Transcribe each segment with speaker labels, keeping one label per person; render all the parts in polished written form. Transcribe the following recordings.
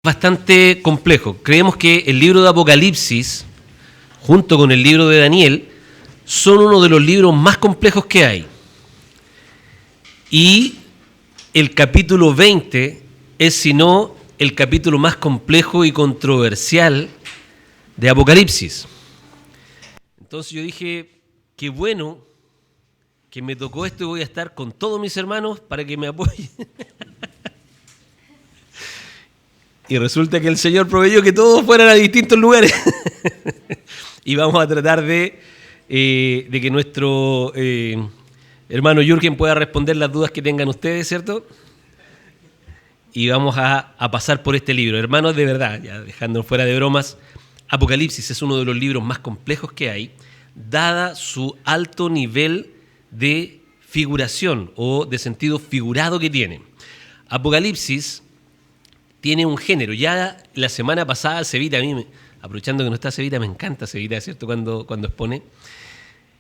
Speaker 1: Bastante complejo. Creemos que el libro de Apocalipsis, junto con el libro de Daniel, son uno de los libros más complejos que hay. Y el capítulo 20 es, si no, el capítulo más complejo y controversial de Apocalipsis. Entonces yo dije, qué bueno que me tocó esto y voy a estar con todos mis hermanos para que me apoyen. Y resulta que el Señor proveyó que todos fueran a distintos lugares. Y vamos a tratar de que nuestro hermano Jürgen pueda responder las dudas que tengan ustedes, ¿cierto? Y vamos a pasar por este libro. Hermanos, de verdad, ya dejando fuera de bromas, Apocalipsis es uno de los libros más complejos que hay, dada su alto nivel de figuración o de sentido figurado que tiene. Apocalipsis tiene un género. Ya la semana pasada Cevita, aprovechando que no está Cevita, me encanta Cevita, ¿cierto? Cuando expone.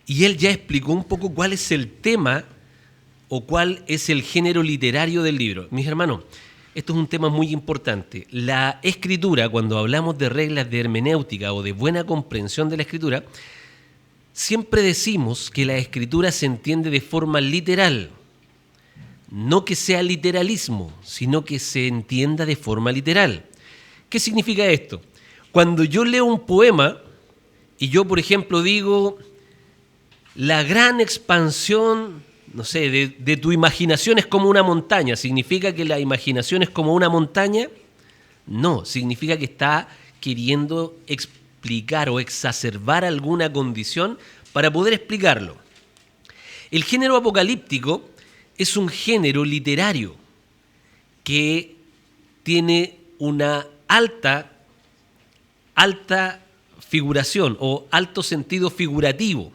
Speaker 1: Y él ya explicó un poco cuál es el tema o cuál es el género literario del libro. Mis hermanos, esto es un tema muy importante. La escritura, cuando hablamos de reglas de hermenéutica o de buena comprensión de la escritura, siempre decimos que la escritura se entiende de forma literal. No que sea literalismo, sino que se entienda de forma literal. ¿Qué significa esto? Cuando yo leo un poema y yo, por ejemplo, digo la gran expansión, no sé, de tu imaginación es como una montaña, ¿significa que la imaginación es como una montaña? No, significa que está queriendo explicar o exacerbar alguna condición para poder explicarlo. El género apocalíptico es un género literario que tiene una alta figuración o alto sentido figurativo.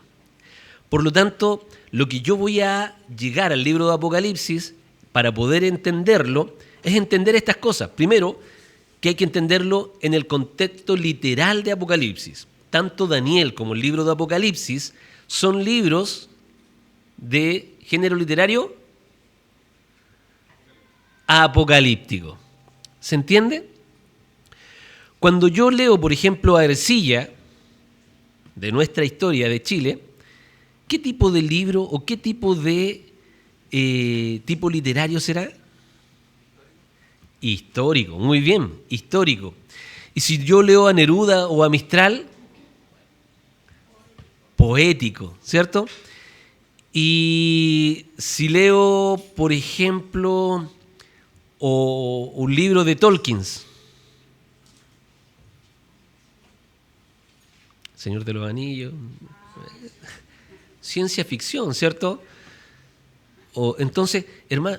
Speaker 1: Por lo tanto, lo que yo voy a llegar al libro de Apocalipsis para poder entenderlo es entender estas cosas. Primero, que hay que entenderlo en el contexto literal de Apocalipsis. Tanto Daniel como el libro de Apocalipsis son libros de género literario apocalíptico. ¿Se entiende? Cuando yo leo, por ejemplo, a Ercilla, de nuestra historia de Chile, ¿qué tipo de libro o qué tipo de tipo literario será? Histórico, muy bien, histórico. Y si yo leo a Neruda o a Mistral, poético, ¿cierto? Y si leo, por ejemplo, o un libro de Tolkien, Señor de los Anillos, ciencia ficción, ¿cierto? Entonces, hermano,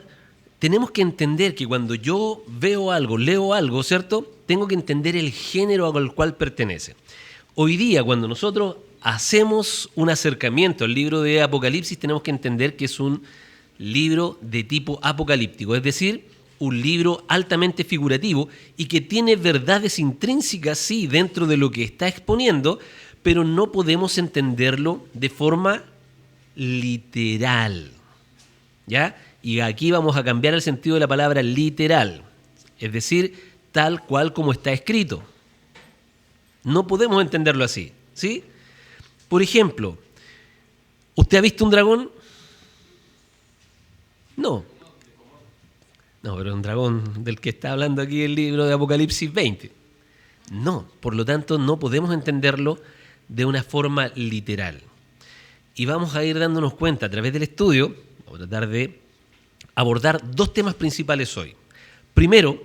Speaker 1: tenemos que entender que cuando yo veo algo, leo algo, ¿cierto? Tengo que entender el género al cual pertenece. Hoy día, cuando nosotros hacemos un acercamiento al libro de Apocalipsis, tenemos que entender que es un libro de tipo apocalíptico, es decir, un libro altamente figurativo y que tiene verdades intrínsecas, sí, dentro de lo que está exponiendo, pero no podemos entenderlo de forma literal, ¿ya? Y aquí vamos a cambiar el sentido de la palabra literal, es decir, tal cual como está escrito. No podemos entenderlo así, ¿sí? Por ejemplo, ¿usted ha visto un dragón? No, pero un dragón del que está hablando aquí el libro de Apocalipsis 20. No, por lo tanto no podemos entenderlo de una forma literal. Y vamos a ir dándonos cuenta a través del estudio, vamos a tratar de abordar dos temas principales hoy. Primero,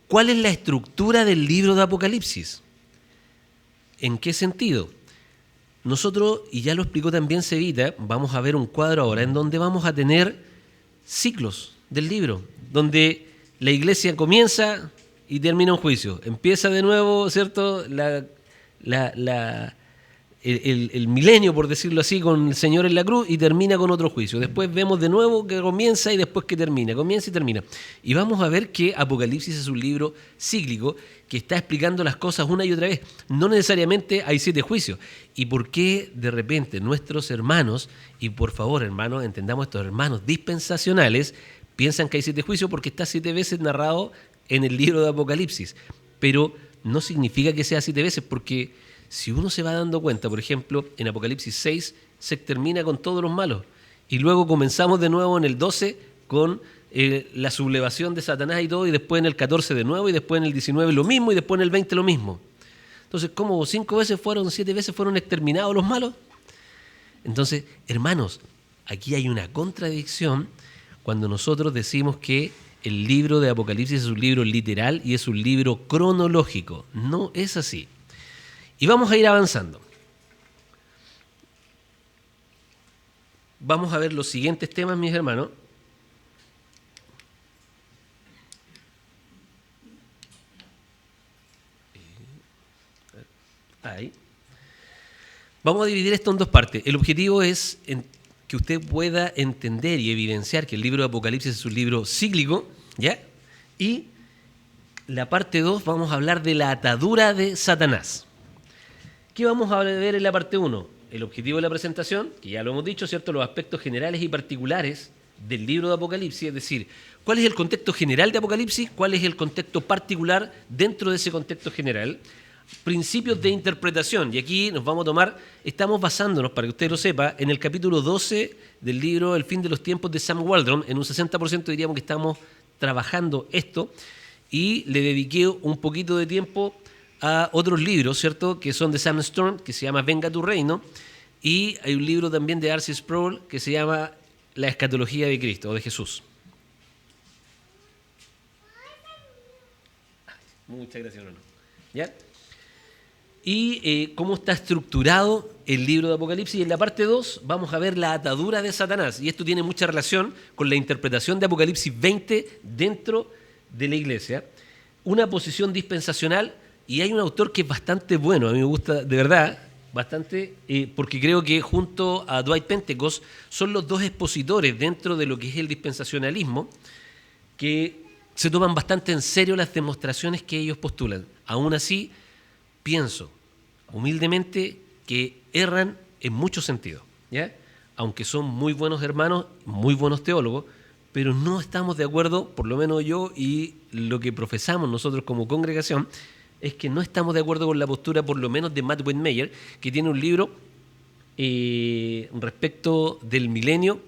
Speaker 1: ¿cuál es la estructura del libro de Apocalipsis? ¿En qué sentido? Nosotros, y ya lo explicó también Cevita, vamos a ver un cuadro ahora en donde vamos a tener ciclos del libro, donde la iglesia comienza y termina un juicio. Empieza de nuevo, ¿cierto?, el milenio, por decirlo así, con el Señor en la cruz y termina con otro juicio. Después vemos de nuevo que comienza y después que termina, comienza y termina. Y vamos a ver que Apocalipsis es un libro cíclico que está explicando las cosas una y otra vez. No necesariamente hay 7 juicios. ¿Y por qué de repente nuestros hermanos, y por favor hermanos, entendamos estos hermanos dispensacionales, piensan que hay 7 juicios? Porque está 7 veces narrado en el libro de Apocalipsis, pero no significa que sea 7 veces, porque si uno se va dando cuenta, por ejemplo, en Apocalipsis 6 se termina con todos los malos, y luego comenzamos de nuevo en el 12 con la sublevación de Satanás y todo, y después en el 14 de nuevo, y después en el 19 lo mismo, y después en el 20 lo mismo. Entonces, ¿cómo 5 veces fueron, 7 veces fueron exterminados los malos? Entonces, hermanos, aquí hay una contradicción cuando nosotros decimos que el libro de Apocalipsis es un libro literal y es un libro cronológico. No es así. Y vamos a ir avanzando. Vamos a ver los siguientes temas, mis hermanos. Ahí. Vamos a dividir esto en 2 partes. El objetivo es que usted pueda entender y evidenciar que el libro de Apocalipsis es un libro cíclico, ¿ya? Y la parte 2 vamos a hablar de la atadura de Satanás. ¿Qué vamos a ver en la parte 1? El objetivo de la presentación, que ya lo hemos dicho, ¿cierto? Los aspectos generales y particulares del libro de Apocalipsis, es decir, cuál es el contexto general de Apocalipsis, cuál es el contexto particular dentro de ese contexto general. Principios de interpretación, y aquí nos vamos a tomar, estamos basándonos, para que usted lo sepa, en el capítulo 12 del libro El fin de los tiempos de Sam Waldron. En un 60% diríamos que estamos trabajando esto, y le dediqué un poquito de tiempo a otros libros, ¿cierto?, que son de Sam Storm, que se llama Venga tu reino, y hay un libro también de R.C. Sproul que se llama La escatología de Cristo, o de Jesús. Muchas gracias, hermano. ¿Ya? Y cómo está estructurado el libro de Apocalipsis. Y en la parte 2 vamos a ver la atadura de Satanás. Y esto tiene mucha relación con la interpretación de Apocalipsis 20 dentro de la iglesia. Una posición dispensacional, y hay un autor que es bastante bueno, a mí me gusta de verdad, bastante, porque creo que junto a Dwight Pentecost son los 2 expositores dentro de lo que es el dispensacionalismo, que se toman bastante en serio las demostraciones que ellos postulan. Aún así, pienso humildemente que erran en muchos sentidos, ¿ya? Aunque son muy buenos hermanos, muy buenos teólogos, pero no estamos de acuerdo, por lo menos yo y lo que profesamos nosotros como congregación, es que no estamos de acuerdo con la postura, por lo menos de Matt Westmeyer, que tiene un libro respecto del milenio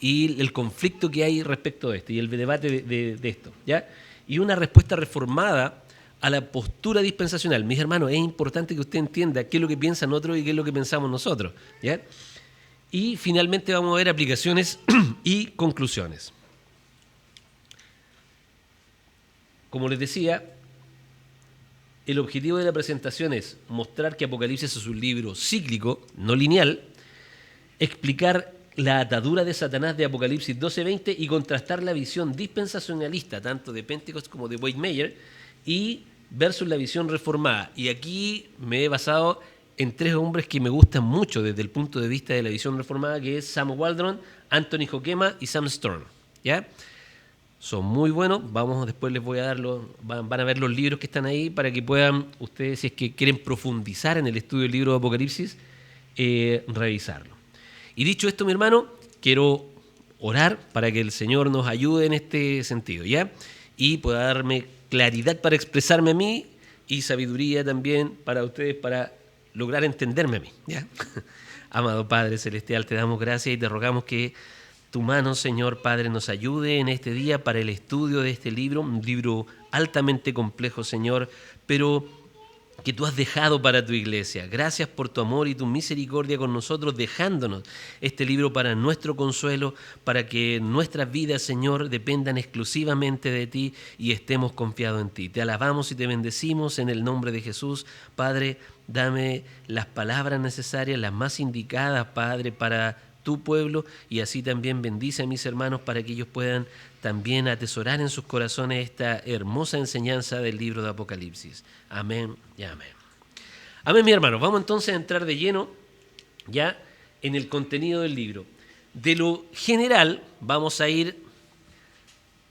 Speaker 1: y el conflicto que hay respecto de esto, y el debate de esto, ¿ya? Y una respuesta reformada a la postura dispensacional. Mis hermanos, es importante que usted entienda qué es lo que piensan otros y qué es lo que pensamos nosotros, ¿ya? Y finalmente vamos a ver aplicaciones y conclusiones. Como les decía, el objetivo de la presentación es mostrar que Apocalipsis es un libro cíclico, no lineal, explicar la atadura de Satanás de Apocalipsis 12:20 y contrastar la visión dispensacionalista, tanto de Pentecost como de Westmeyer, y versus la visión reformada. Y aquí me he basado en 3 hombres que me gustan mucho desde el punto de vista de la visión reformada, que es Sam Waldron, Anthony Hoekema y Sam Storm, ¿ya? Son muy buenos. Después les voy a dar van a ver los libros que están ahí para que puedan ustedes, si es que quieren profundizar en el estudio del libro de Apocalipsis, revisarlo. Y dicho esto, mi hermano, quiero orar para que el Señor nos ayude en este sentido, ¿ya? Y pueda darme claridad para expresarme a mí y sabiduría también para ustedes para lograr entenderme a mí, ¿ya? Amado Padre Celestial, te damos gracias y te rogamos que tu mano, Señor Padre, nos ayude en este día para el estudio de este libro, un libro altamente complejo, Señor, pero que tú has dejado para tu iglesia. Gracias por tu amor y tu misericordia con nosotros, dejándonos este libro para nuestro consuelo, para que nuestras vidas, Señor, dependan exclusivamente de ti y estemos confiados en ti. Te alabamos y te bendecimos en el nombre de Jesús. Padre, dame las palabras necesarias, las más indicadas, Padre, para tu pueblo, y así también bendice a mis hermanos para que ellos puedan también atesorar en sus corazones esta hermosa enseñanza del libro de Apocalipsis. Amén y amén. Amén, mis hermanos. Vamos entonces a entrar de lleno ya en el contenido del libro. De lo general vamos a ir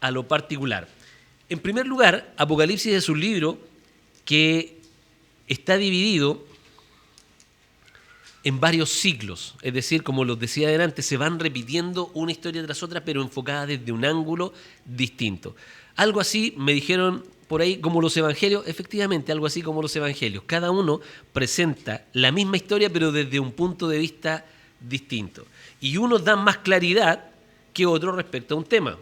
Speaker 1: a lo particular. En primer lugar, Apocalipsis es un libro que está dividido en varios ciclos, es decir, como los decía adelante, se van repitiendo una historia tras otra, pero enfocada desde un ángulo distinto. Algo así me dijeron por ahí como los evangelios, efectivamente, algo así como los evangelios. Cada uno presenta la misma historia, pero desde un punto de vista distinto. Y unos dan más claridad que otros respecto a un tema.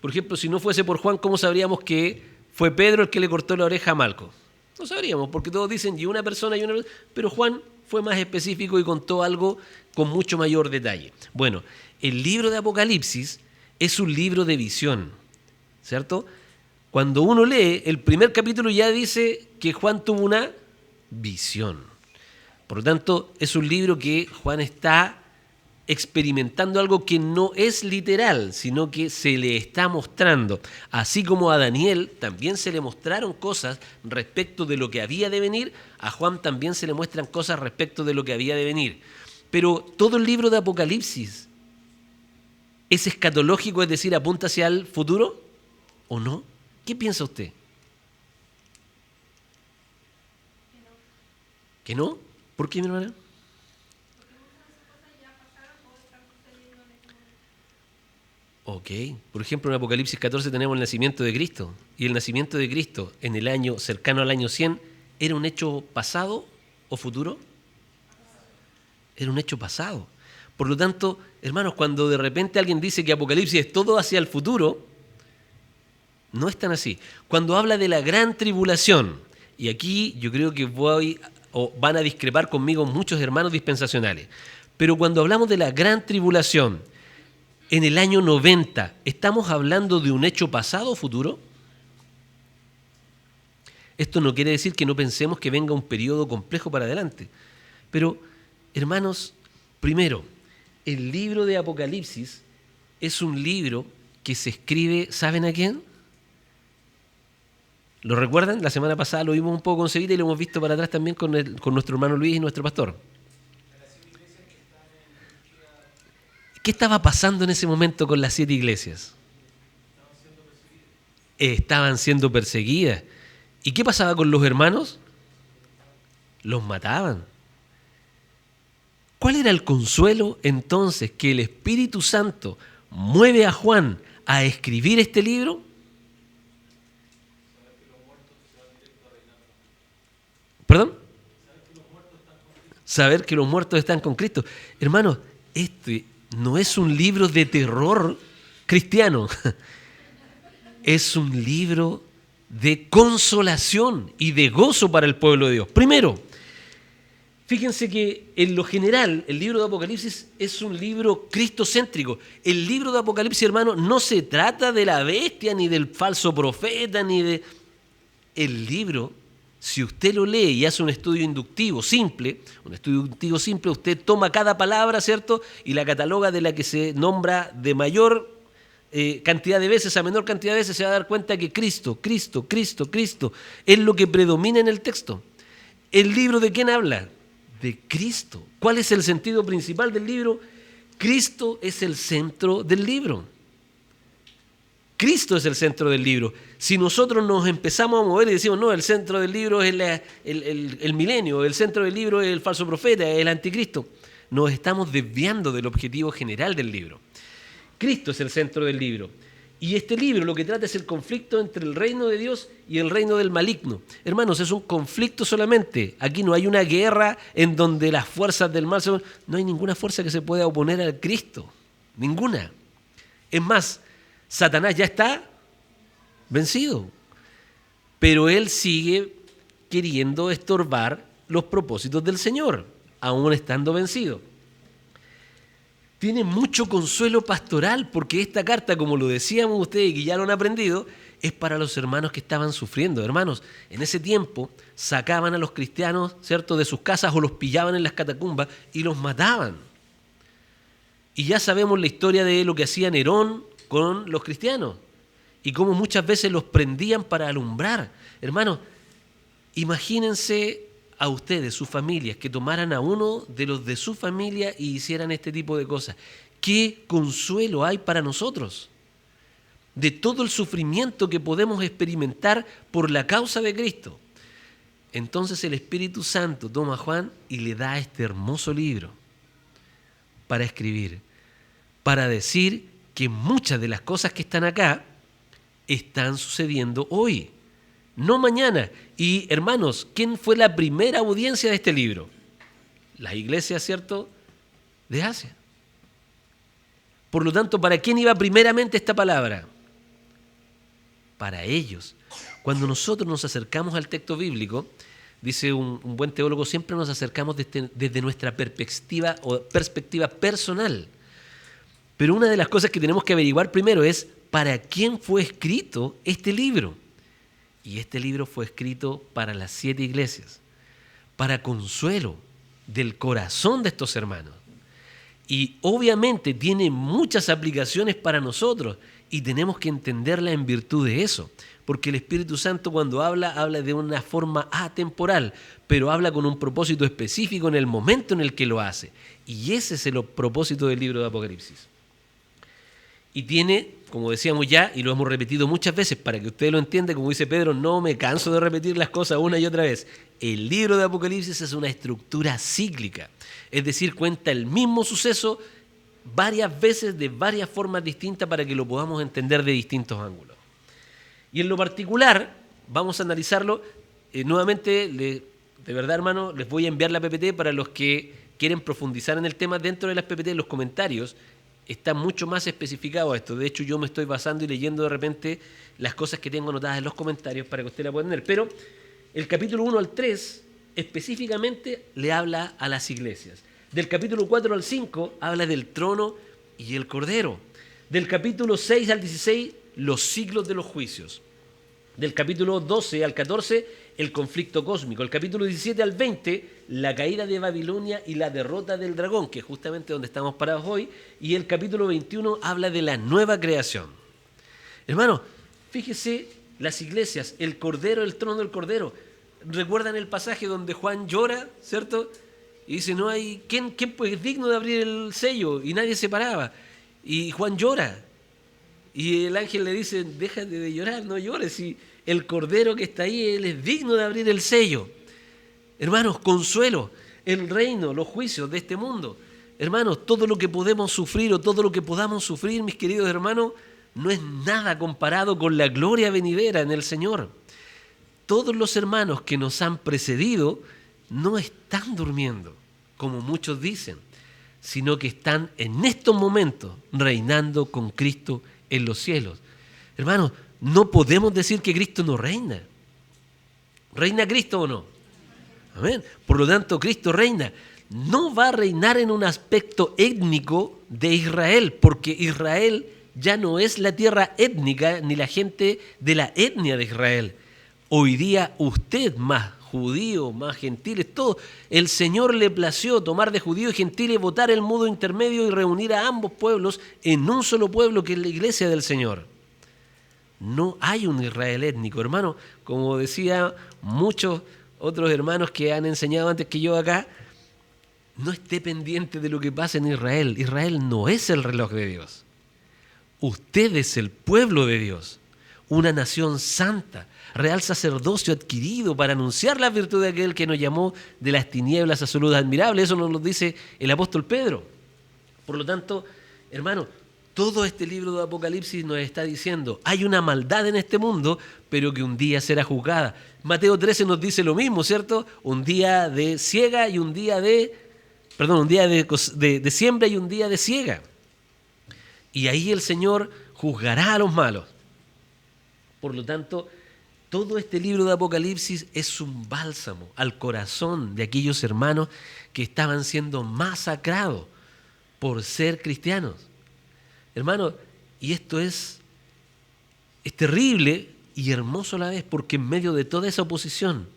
Speaker 1: Por ejemplo, si no fuese por Juan, ¿cómo sabríamos que fue Pedro el que le cortó la oreja a Malco? No sabríamos, porque todos dicen, y una persona, pero Juan fue más específico y contó algo con mucho mayor detalle. Bueno, el libro de Apocalipsis es un libro de visión, ¿cierto? Cuando uno lee, el primer capítulo ya dice que Juan tuvo una visión. Por lo tanto, es un libro que Juan está experimentando algo que no es literal, sino que se le está mostrando. Así como a Daniel también se le mostraron cosas respecto de lo que había de venir, a Juan también se le muestran cosas respecto de lo que había de venir. Pero todo el libro de Apocalipsis es escatológico, es decir, apunta hacia el futuro, ¿o no? ¿Qué piensa usted? ¿Que no? ¿Por qué, mi hermana? Ok. Por ejemplo, en Apocalipsis 14 tenemos el nacimiento de Cristo. Y el nacimiento de Cristo en el año cercano al año 100, ¿era un hecho pasado o futuro? Era un hecho pasado. Por lo tanto, hermanos, cuando de repente alguien dice que Apocalipsis es todo hacia el futuro, no es tan así. Cuando habla de la gran tribulación, y aquí yo creo que van a discrepar conmigo muchos hermanos dispensacionales, pero cuando hablamos de la gran tribulación, en el año 90, ¿estamos hablando de un hecho pasado o futuro? Esto no quiere decir que no pensemos que venga un periodo complejo para adelante. Pero, hermanos, primero, el libro de Apocalipsis es un libro que se escribe, ¿saben a quién? ¿Lo recuerdan? La semana pasada lo vimos un poco con Cevita y lo hemos visto para atrás también con nuestro hermano Luis y nuestro pastor. ¿Qué estaba pasando en ese momento con las 7 iglesias? Estaban siendo perseguidas. ¿Y qué pasaba con los hermanos? Los mataban. ¿Cuál era el consuelo entonces que el Espíritu Santo mueve a Juan a escribir este libro? ¿Perdón? Saber que los muertos están con Cristo. Hermanos, este no es un libro de terror cristiano. Es un libro de consolación y de gozo para el pueblo de Dios. Primero, fíjense que en lo general el libro de Apocalipsis es un libro cristocéntrico. El libro de Apocalipsis, hermano, no se trata de la bestia, ni del falso profeta, ni de... El libro, si usted lo lee y hace un estudio inductivo simple, usted toma cada palabra, ¿cierto? Y la cataloga de la que se nombra de mayor cantidad de veces a menor cantidad de veces, se va a dar cuenta que Cristo es lo que predomina en el texto. ¿El libro de quién habla? De Cristo. ¿Cuál es el sentido principal del libro? Cristo es el centro del libro. Cristo es el centro del libro. Si nosotros nos empezamos a mover y decimos, no, el centro del libro es el milenio, el centro del libro es el falso profeta, es el anticristo, nos estamos desviando del objetivo general del libro. Cristo es el centro del libro. Y este libro lo que trata es el conflicto entre el reino de Dios y el reino del maligno. Hermanos, es un conflicto solamente. Aquí no hay una guerra en donde las fuerzas del mal... No hay ninguna fuerza que se pueda oponer al Cristo. Ninguna. Es más, Satanás ya está vencido. Pero él sigue queriendo estorbar los propósitos del Señor, aún estando vencido. Tiene mucho consuelo pastoral, porque esta carta, como lo decíamos ustedes, que ya lo han aprendido, es para los hermanos que estaban sufriendo. Hermanos, en ese tiempo sacaban a los cristianos, ¿cierto?, de sus casas o los pillaban en las catacumbas y los mataban. Y ya sabemos la historia de lo que hacía Nerón con los cristianos y cómo muchas veces los prendían para alumbrar. Hermanos, imagínense a ustedes, sus familias, que tomaran a uno de los de su familia y hicieran este tipo de cosas. ¿Qué consuelo hay para nosotros de todo el sufrimiento que podemos experimentar por la causa de Cristo? Entonces el Espíritu Santo toma a Juan y le da este hermoso libro para escribir, para decir que muchas de las cosas que están acá están sucediendo hoy, no mañana. Y hermanos, ¿quién fue la primera audiencia de este libro? Las iglesias, ¿cierto?, de Asia. Por lo tanto, ¿para quién iba primeramente esta palabra? Para ellos. Cuando nosotros nos acercamos al texto bíblico, dice un buen teólogo, siempre nos acercamos desde nuestra perspectiva personal. Pero una de las cosas que tenemos que averiguar primero es ¿para quién fue escrito este libro? Y este libro fue escrito para las 7 iglesias, para consuelo del corazón de estos hermanos. Y obviamente tiene muchas aplicaciones para nosotros y tenemos que entenderla en virtud de eso. Porque el Espíritu Santo cuando habla de una forma atemporal, pero habla con un propósito específico en el momento en el que lo hace. Y ese es el propósito del libro de Apocalipsis. Y tiene, como decíamos ya, y lo hemos repetido muchas veces, para que usted lo entienda, como dice Pedro, no me canso de repetir las cosas una y otra vez. El libro de Apocalipsis es una estructura cíclica, es decir, cuenta el mismo suceso varias veces de varias formas distintas para que lo podamos entender de distintos ángulos. Y en lo particular, vamos a analizarlo, nuevamente, de verdad hermano, les voy a enviar la PPT para los que quieren profundizar en el tema dentro de las PPT, en los comentarios. Está mucho más especificado esto. De hecho, yo me estoy basando y leyendo de repente las cosas que tengo anotadas en los comentarios para que usted la pueda tener. Pero el capítulo 1 al 3 específicamente le habla a las iglesias. Del capítulo 4 al 5 habla del trono y el cordero. Del capítulo 6 al 16, los siglos de los juicios. Del capítulo 12 al 14, el conflicto cósmico. El capítulo 17 al 20, la caída de Babilonia y la derrota del dragón, que es justamente donde estamos parados hoy. Y el capítulo 21 habla de la nueva creación. Hermano, fíjese las iglesias, el cordero, el trono del cordero. ¿Recuerdan el pasaje donde Juan llora, cierto? Y dice, no hay, ¿quién pues es digno de abrir el sello? Y nadie se paraba. Y Juan llora. Y el ángel le dice, déjate de llorar, no llores. Y el cordero que está ahí, él es digno de abrir el sello. Hermanos, consuelo, el reino, los juicios de este mundo. Hermanos, todo lo que podemos sufrir o todo lo que podamos sufrir, mis queridos hermanos, no es nada comparado con la gloria venidera en el Señor. Todos los hermanos que nos han precedido no están durmiendo, como muchos dicen, sino que están en estos momentos reinando con Cristo en los cielos. Hermanos, no podemos decir que Cristo no reina. ¿Reina Cristo o no? Amén. Por lo tanto, Cristo reina. No va a reinar en un aspecto étnico de Israel, porque Israel ya no es la tierra étnica ni la gente de la etnia de Israel. Hoy día usted, más judíos, más gentiles, todo, el Señor le plació tomar de judíos y gentiles, votar el modo intermedio y reunir a ambos pueblos en un solo pueblo que es la iglesia del Señor. No hay un Israel étnico, hermano. Como decía muchos otros hermanos que han enseñado antes que yo acá, no esté pendiente de lo que pasa en Israel. Israel no es el reloj de Dios. Usted es el pueblo de Dios, una nación santa, real sacerdocio adquirido para anunciar la virtud de aquel que nos llamó de las tinieblas a su luz admirable. Eso nos lo dice el apóstol Pedro. Por lo tanto, hermano, todo este libro de Apocalipsis nos está diciendo, hay una maldad en este mundo, pero que un día será juzgada. Mateo 13 nos dice lo mismo, ¿cierto? Un día de siega y un día de siembra y un día de siega. Y ahí el Señor juzgará a los malos. Por lo tanto, todo este libro de Apocalipsis es un bálsamo al corazón de aquellos hermanos que estaban siendo masacrados por ser cristianos. Hermano, y esto es terrible y hermoso a la vez, porque en medio de toda esa oposición,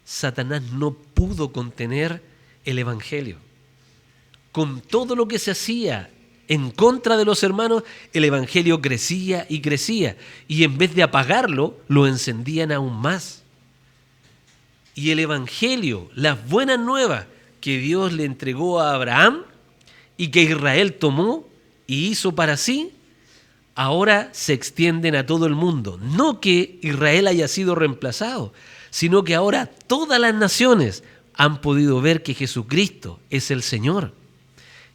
Speaker 1: Satanás no pudo contener el Evangelio. Con todo lo que se hacía en contra de los hermanos, el Evangelio crecía y crecía, y en vez de apagarlo, lo encendían aún más. Y el Evangelio, las buenas nuevas que Dios le entregó a Abraham y que Israel tomó y hizo para sí, ahora se extienden a todo el mundo. No que Israel haya sido reemplazado, sino que ahora todas las naciones han podido ver que Jesucristo es el Señor.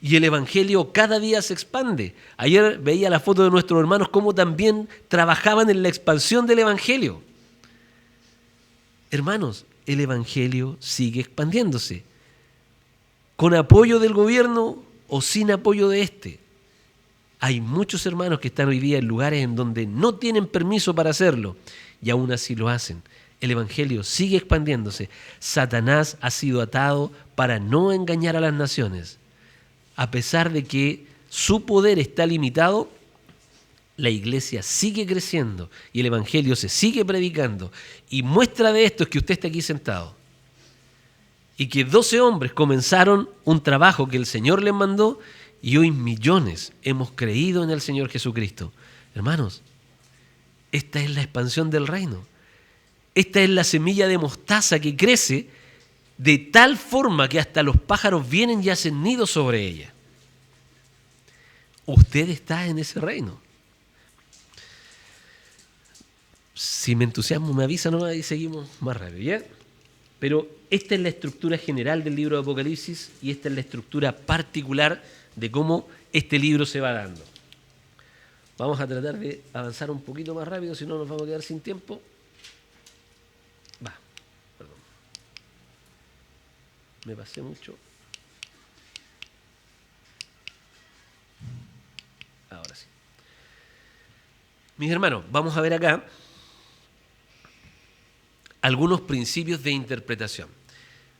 Speaker 1: Y el Evangelio cada día se expande. Ayer veía la foto de nuestros hermanos cómo también trabajaban en la expansión del Evangelio. Hermanos, el Evangelio sigue expandiéndose. Con apoyo del gobierno o sin apoyo de este. Hay muchos hermanos que están hoy día en lugares en donde no tienen permiso para hacerlo y aún así lo hacen. El Evangelio sigue expandiéndose. Satanás ha sido atado para no engañar a las naciones. A pesar de que su poder está limitado, la iglesia sigue creciendo y el Evangelio se sigue predicando. Y muestra de esto es que usted está aquí sentado. Y que 12 hombres comenzaron un trabajo que el Señor les mandó y hoy millones hemos creído en el Señor Jesucristo. Hermanos, esta es la expansión del reino. Esta es la semilla de mostaza que crece de tal forma que hasta los pájaros vienen y hacen nido sobre ella. Usted está en ese reino. Si me entusiasmo, me avisa nomás y seguimos más rápido, ¿ya? Pero esta es la estructura general del libro de Apocalipsis y esta es la estructura particular de cómo este libro se va dando. Vamos a tratar de avanzar un poquito más rápido, si no nos vamos a quedar sin tiempo. Perdón. Me pasé mucho. Ahora sí. Mis hermanos, vamos a ver acá algunos principios de interpretación.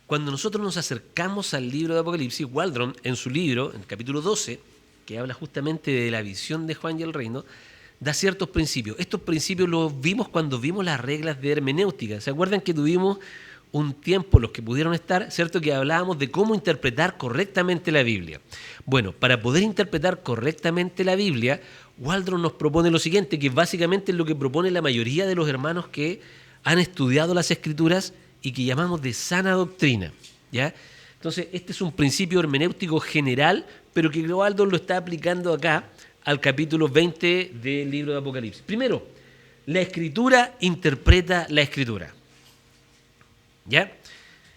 Speaker 1: Cuando nosotros nos acercamos al libro de Apocalipsis, Waldron, en su libro, en el capítulo 12, que habla justamente de la visión de Juan y el reino, da ciertos principios. Estos principios los vimos cuando vimos las reglas de hermenéutica. ¿Se acuerdan que tuvimos un tiempo, los que pudieron estar, cierto, que hablábamos de cómo interpretar correctamente la Biblia? Bueno, para poder interpretar correctamente la Biblia, Waldron nos propone lo siguiente, que básicamente es lo que propone la mayoría de los hermanos que han estudiado las Escrituras y que llamamos de sana doctrina, ¿ya? Entonces, este es un principio hermenéutico general, pero que Waldron lo está aplicando acá al capítulo 20 del libro de Apocalipsis. Primero, la Escritura interpreta la Escritura, ¿ya?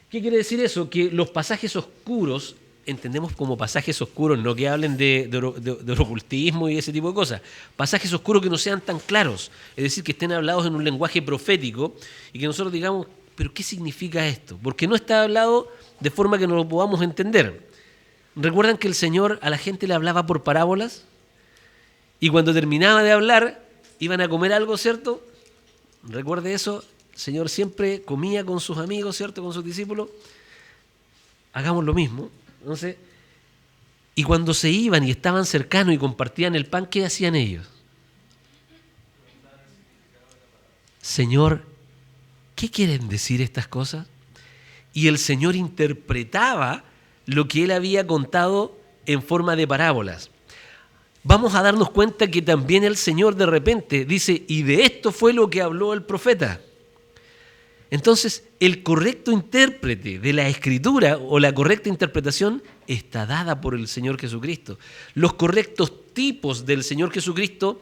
Speaker 1: ¿Qué quiere decir eso? Que los pasajes oscuros, entendemos como pasajes oscuros, no que hablen de ocultismo y ese tipo de cosas, pasajes oscuros que no sean tan claros, es decir, que estén hablados en un lenguaje profético y que nosotros digamos, ¿pero qué significa esto? Porque no está hablado de forma que no lo podamos entender. ¿Recuerdan que el Señor a la gente le hablaba por parábolas? Y cuando terminaba de hablar, iban a comer algo, ¿cierto? Recuerde eso, el Señor siempre comía con sus amigos, ¿cierto? Con sus discípulos. Hagamos lo mismo. Entonces, y cuando se iban y estaban cercanos y compartían el pan, ¿qué hacían ellos? Señor, ¿qué quieren decir estas cosas? Y el Señor interpretaba lo que Él había contado en forma de parábolas. Vamos a darnos cuenta que también el Señor de repente dice, y de esto fue lo que habló el profeta. Entonces, el correcto intérprete de la Escritura o la correcta interpretación está dada por el Señor Jesucristo. Los correctos tipos del Señor Jesucristo,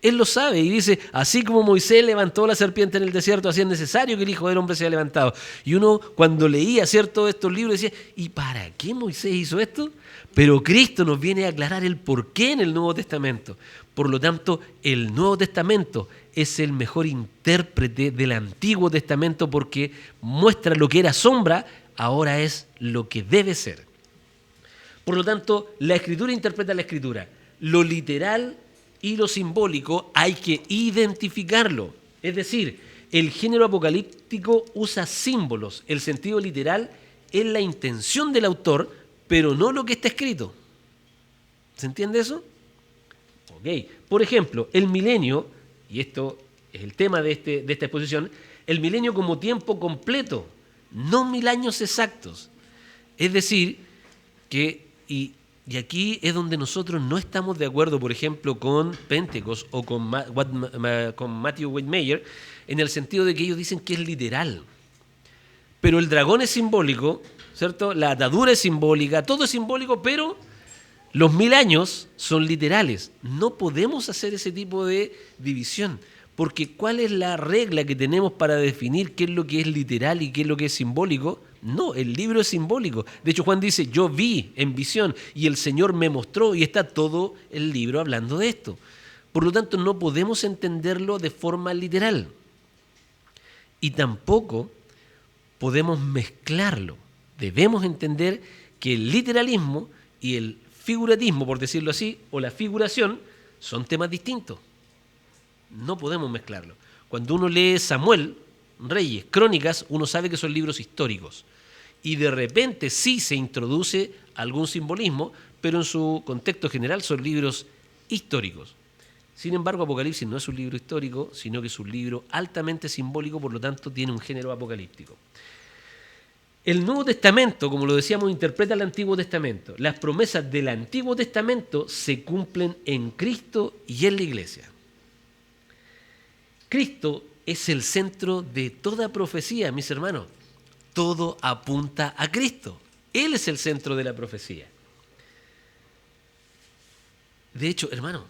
Speaker 1: Él lo sabe y dice, así como Moisés levantó la serpiente en el desierto, así es necesario que el Hijo del Hombre sea levantado. Y uno cuando leía, ¿cierto?, estos libros decía, ¿y para qué Moisés hizo esto? Pero Cristo nos viene a aclarar el por qué en el Nuevo Testamento. Por lo tanto, el Nuevo Testamento es el mejor intérprete del Antiguo Testamento porque muestra lo que era sombra, ahora es lo que debe ser. Por lo tanto, la Escritura interpreta la Escritura. Lo literal y lo simbólico hay que identificarlo. Es decir, el género apocalíptico usa símbolos. El sentido literal es la intención del autor, pero no lo que está escrito. ¿Se entiende eso? Ok. Por ejemplo, el milenio, y esto es el tema de esta exposición, el milenio como tiempo completo, no 1000 años exactos. Es decir, que, y aquí es donde nosotros no estamos de acuerdo, por ejemplo, con Pentecost o con Matthew Whitmire, en el sentido de que ellos dicen que es literal. Pero el dragón es simbólico, ¿cierto? La atadura es simbólica, todo es simbólico, pero los 1000 años son literales. No podemos hacer ese tipo de división, Porque ¿cuál es la regla que tenemos para definir qué es lo que es literal y qué es lo que es simbólico? No, el libro es simbólico. De hecho, Juan dice, yo vi en visión y el Señor me mostró, y está todo el libro hablando de esto. Por lo tanto, no podemos entenderlo de forma literal. Y tampoco podemos mezclarlo. Debemos entender que el literalismo y el figuratismo, por decirlo así, o la figuración, son temas distintos. No podemos mezclarlo. Cuando uno lee Samuel, Reyes, Crónicas, uno sabe que son libros históricos. Y de repente sí se introduce algún simbolismo, pero en su contexto general son libros históricos. Sin embargo, Apocalipsis no es un libro histórico, sino que es un libro altamente simbólico, por lo tanto tiene un género apocalíptico. El Nuevo Testamento, como lo decíamos, interpreta el Antiguo Testamento. Las promesas del Antiguo Testamento se cumplen en Cristo y en la Iglesia. Cristo es el centro de toda profecía, mis hermanos. Todo apunta a Cristo. Él es el centro de la profecía. De hecho, hermano,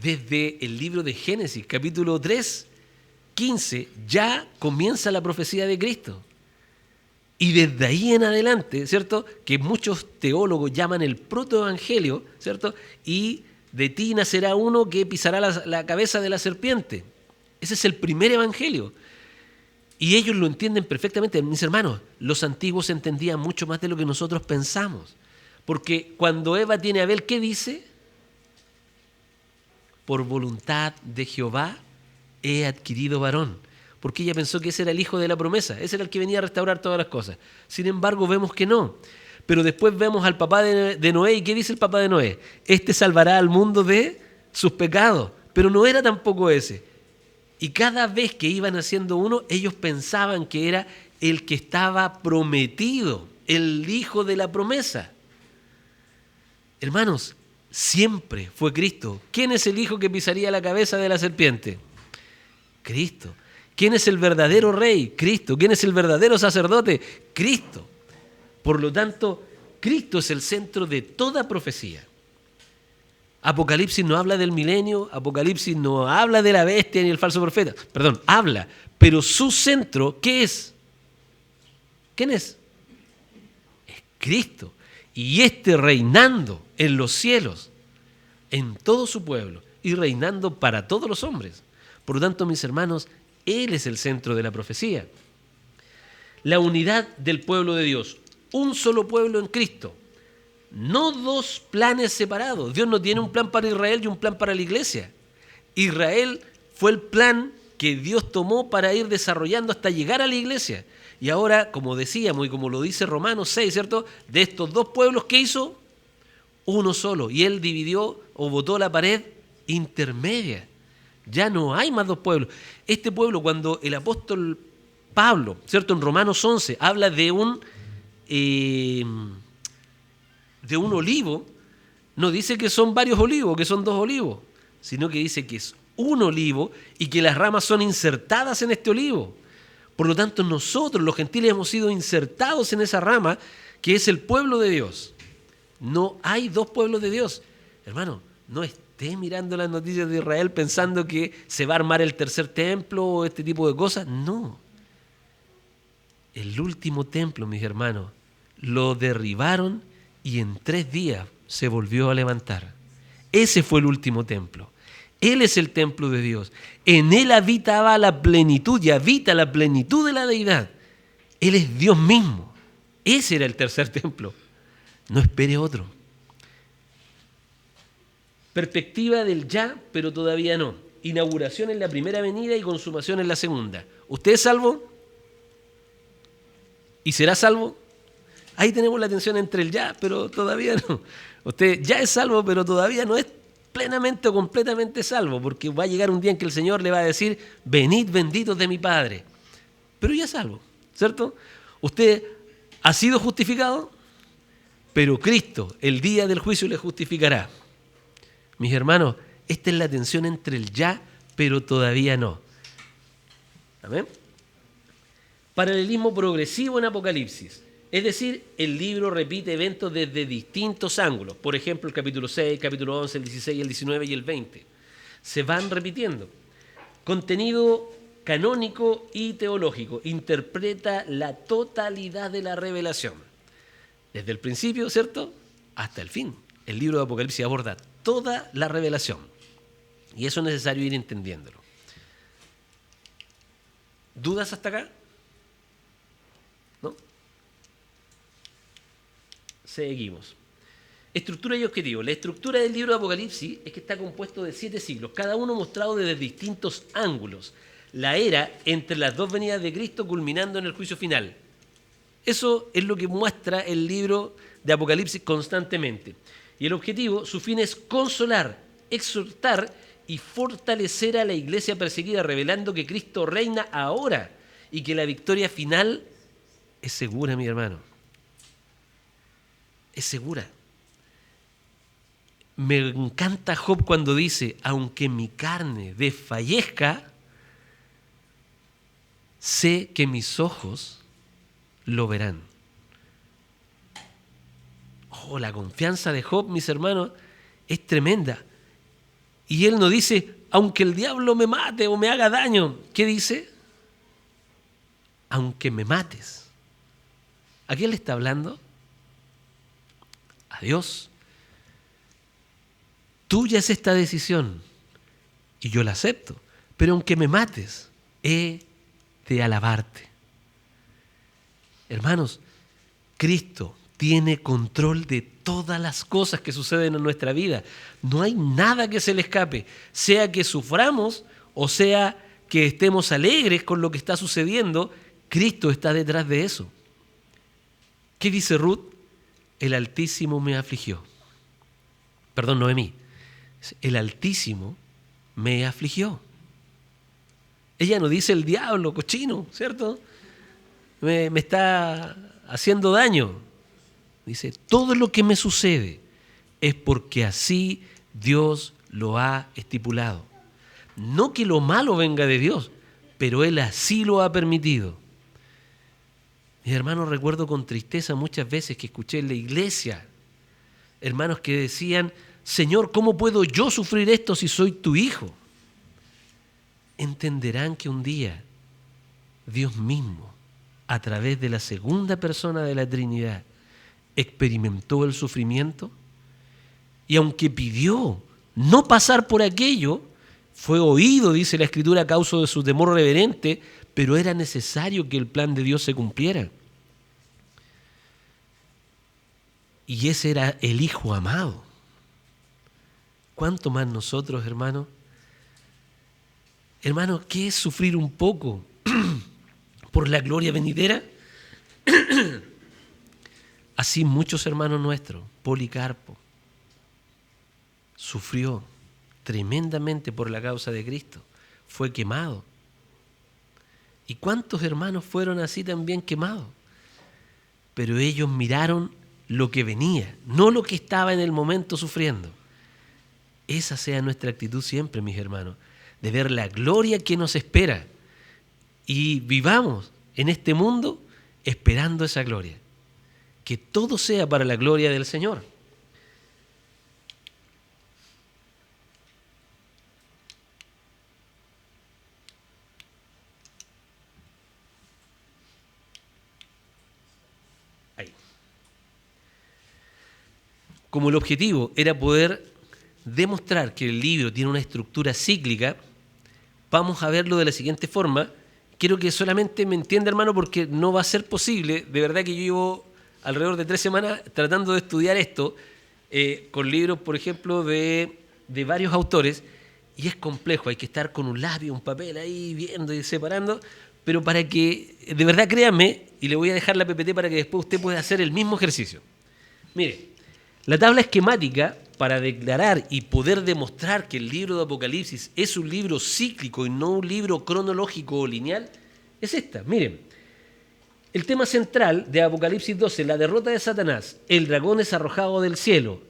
Speaker 1: desde el libro de Génesis, capítulo 3, 15, ya comienza la profecía de Cristo. Y desde ahí en adelante, ¿cierto?, que muchos teólogos llaman el protoevangelio, ¿cierto?, y de ti nacerá uno que pisará la cabeza de la serpiente. Ese es el primer evangelio. Y ellos lo entienden perfectamente. Mis hermanos, los antiguos entendían mucho más de lo que nosotros pensamos. Porque cuando Eva tiene a Abel, ¿qué dice? Por voluntad de Jehová he adquirido varón. Porque ella pensó que ese era el hijo de la promesa. Ese era el que venía a restaurar todas las cosas. Sin embargo, vemos que no. Pero después vemos al papá de Noé. ¿Y qué dice el papá de Noé? Este salvará al mundo de sus pecados. Pero no era tampoco ese. Y cada vez que iban haciendo uno, ellos pensaban que era el que estaba prometido, el hijo de la promesa. Hermanos, siempre fue Cristo. ¿Quién es el hijo que pisaría la cabeza de la serpiente? Cristo. ¿Quién es el verdadero rey? Cristo. ¿Quién es el verdadero sacerdote? Cristo. Por lo tanto, Cristo es el centro de toda profecía. Apocalipsis no habla del milenio, Apocalipsis no habla de la bestia ni el falso profeta. Perdón, habla, pero su centro, ¿qué es? ¿Quién es? Es Cristo. Y este reinando en los cielos, en todo su pueblo, y reinando para todos los hombres. Por lo tanto, mis hermanos, Él es el centro de la profecía. La unidad del pueblo de Dios, un solo pueblo en Cristo. No dos planes separados. Dios no tiene un plan para Israel y un plan para la iglesia. Israel fue el plan que Dios tomó para ir desarrollando hasta llegar a la iglesia. Y ahora, como decíamos y como lo dice Romanos 6, ¿cierto? De estos dos pueblos, ¿qué hizo? Uno solo. Y Él dividió o botó la pared intermedia. Ya no hay más dos pueblos. Este pueblo, cuando el apóstol Pablo, ¿cierto? En Romanos 11, habla de un olivo, no dice que son varios olivos, que son dos olivos, sino que dice que es un olivo y que las ramas son insertadas en este olivo. Por lo tanto, nosotros, los gentiles, hemos sido insertados en esa rama que es el pueblo de Dios. No hay dos pueblos de Dios. Hermano, no esté mirando las noticias de Israel pensando que se va a armar el tercer templo o este tipo de cosas. No. El último templo, mis hermanos, lo derribaron y en 3 días se volvió a levantar. Ese fue el último templo. Él es el templo de Dios. En Él habitaba la plenitud y habita la plenitud de la deidad. Él es Dios mismo. Ese era el tercer templo. No espere otro. Perspectiva del ya, pero todavía no. Inauguración en la primera venida y consumación en la segunda. ¿Usted es salvo? ¿Y será salvo? Ahí tenemos la tensión entre el ya, pero todavía no. Usted ya es salvo, pero todavía no es plenamente o completamente salvo, porque va a llegar un día en que el Señor le va a decir, venid benditos de mi Padre. Pero ya es salvo, ¿cierto? Usted ha sido justificado, pero Cristo, el día del juicio, le justificará. Mis hermanos, esta es la tensión entre el ya, pero todavía no. ¿Amén? Paralelismo progresivo en Apocalipsis. Es decir, el libro repite eventos desde distintos ángulos. Por ejemplo, el capítulo 6, capítulo 11, el 16, el 19 y el 20. Se van repitiendo. Contenido canónico y teológico. Interpreta la totalidad de la revelación. Desde el principio, ¿cierto?, hasta el fin. El libro de Apocalipsis aborda toda la revelación. Y eso es necesario ir entendiéndolo. ¿Dudas hasta acá? ¿No? Seguimos. Estructura y objetivo. La estructura del libro de Apocalipsis es que está compuesto de 7 siglos, cada uno mostrado desde distintos ángulos. La era entre las dos venidas de Cristo culminando en el juicio final. Eso es lo que muestra el libro de Apocalipsis constantemente. Y el objetivo, su fin es consolar, exhortar y fortalecer a la iglesia perseguida, revelando que Cristo reina ahora y que la victoria final es segura, mi hermano. Es segura. Me encanta Job cuando dice, aunque mi carne desfallezca, sé que mis ojos lo verán. Oh, la confianza de Job, mis hermanos, es tremenda. Y él no dice, aunque el diablo me mate o me haga daño. ¿Qué dice? Aunque me mates. ¿A quién le está hablando? A Dios. Tuya es esta decisión y yo la acepto. Pero aunque me mates, he de alabarte. Hermanos, Cristo tiene control de todas las cosas que suceden en nuestra vida. No hay nada que se le escape, sea que suframos o sea que estemos alegres con lo que está sucediendo, Cristo está detrás de eso. ¿Qué dice Ruth? El Altísimo me afligió. Perdón, Noemí. El Altísimo me afligió. Ella no dice el diablo, cochino, ¿cierto? Me está haciendo daño. Dice, todo lo que me sucede es porque así Dios lo ha estipulado. No que lo malo venga de Dios, pero Él así lo ha permitido. Mis hermanos, recuerdo con tristeza muchas veces que escuché en la iglesia hermanos que decían, Señor, ¿cómo puedo yo sufrir esto si soy tu hijo? Entenderán que un día Dios mismo, a través de la segunda persona de la Trinidad, experimentó el sufrimiento y aunque pidió no pasar por aquello, fue oído, dice la Escritura, a causa de su temor reverente, pero era necesario que el plan de Dios se cumpliera. Y ese era el Hijo amado. ¿Cuánto más nosotros, hermanos? Hermanos, ¿qué es sufrir un poco por la gloria venidera? Así muchos hermanos nuestros, Policarpo, sufrió tremendamente por la causa de Cristo, fue quemado. ¿Y cuántos hermanos fueron así también quemados? Pero ellos miraron lo que venía, no lo que estaba en el momento sufriendo. Esa sea nuestra actitud siempre, mis hermanos, de ver la gloria que nos espera y vivamos en este mundo esperando esa gloria. Que todo sea para la gloria del Señor. Ahí. Como el objetivo era poder demostrar que el libro tiene una estructura cíclica, vamos a verlo de la siguiente forma. Quiero que solamente me entienda, hermano, porque no va a ser posible. De verdad que yo llevo alrededor de 3 semanas tratando de estudiar esto, con libros, por ejemplo, de varios autores, y es complejo, hay que estar con un lápiz, un papel ahí, viendo y separando, pero para que, de verdad, créanme, y le voy a dejar la PPT para que después usted pueda hacer el mismo ejercicio. Mire, la tabla esquemática, para declarar y poder demostrar que el libro de Apocalipsis es un libro cíclico y no un libro cronológico o lineal, es esta, miren. El tema central de Apocalipsis 12, la derrota de Satanás, el dragón es arrojado del cielo.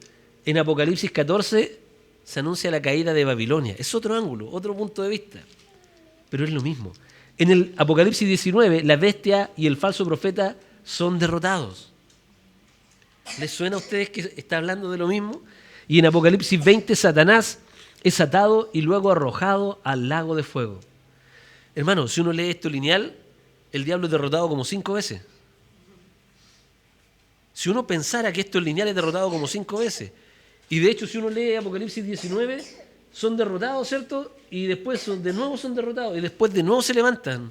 Speaker 1: En Apocalipsis 14 se anuncia la caída de Babilonia. Es otro ángulo, otro punto de vista, pero es lo mismo. En el Apocalipsis 19, la bestia y el falso profeta son derrotados. ¿Les suena a ustedes que está hablando de lo mismo? Y en Apocalipsis 20, Satanás es atado y luego arrojado al lago de fuego. Hermano, si uno lee esto lineal, el diablo es derrotado como 5 veces. Si uno pensara que esto es lineal, es derrotado como 5 veces. Y de hecho, si uno lee Apocalipsis 19, son derrotados, ¿cierto? Y después de nuevo son derrotados. Y después de nuevo se levantan.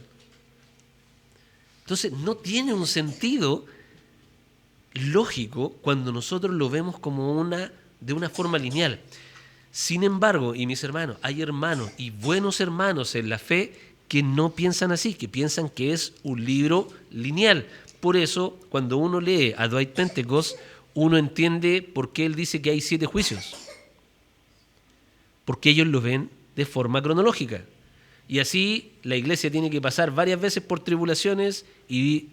Speaker 1: Entonces, no tiene un sentido lógico cuando nosotros lo vemos como de una forma lineal. Sin embargo, y mis hermanos, hay hermanos y buenos hermanos en la fe que no piensan así, que piensan que es un libro lineal. Por eso, cuando uno lee a Dwight Pentecost, uno entiende por qué él dice que hay 7 juicios. Porque ellos lo ven de forma cronológica. Y así la iglesia tiene que pasar varias veces por tribulaciones y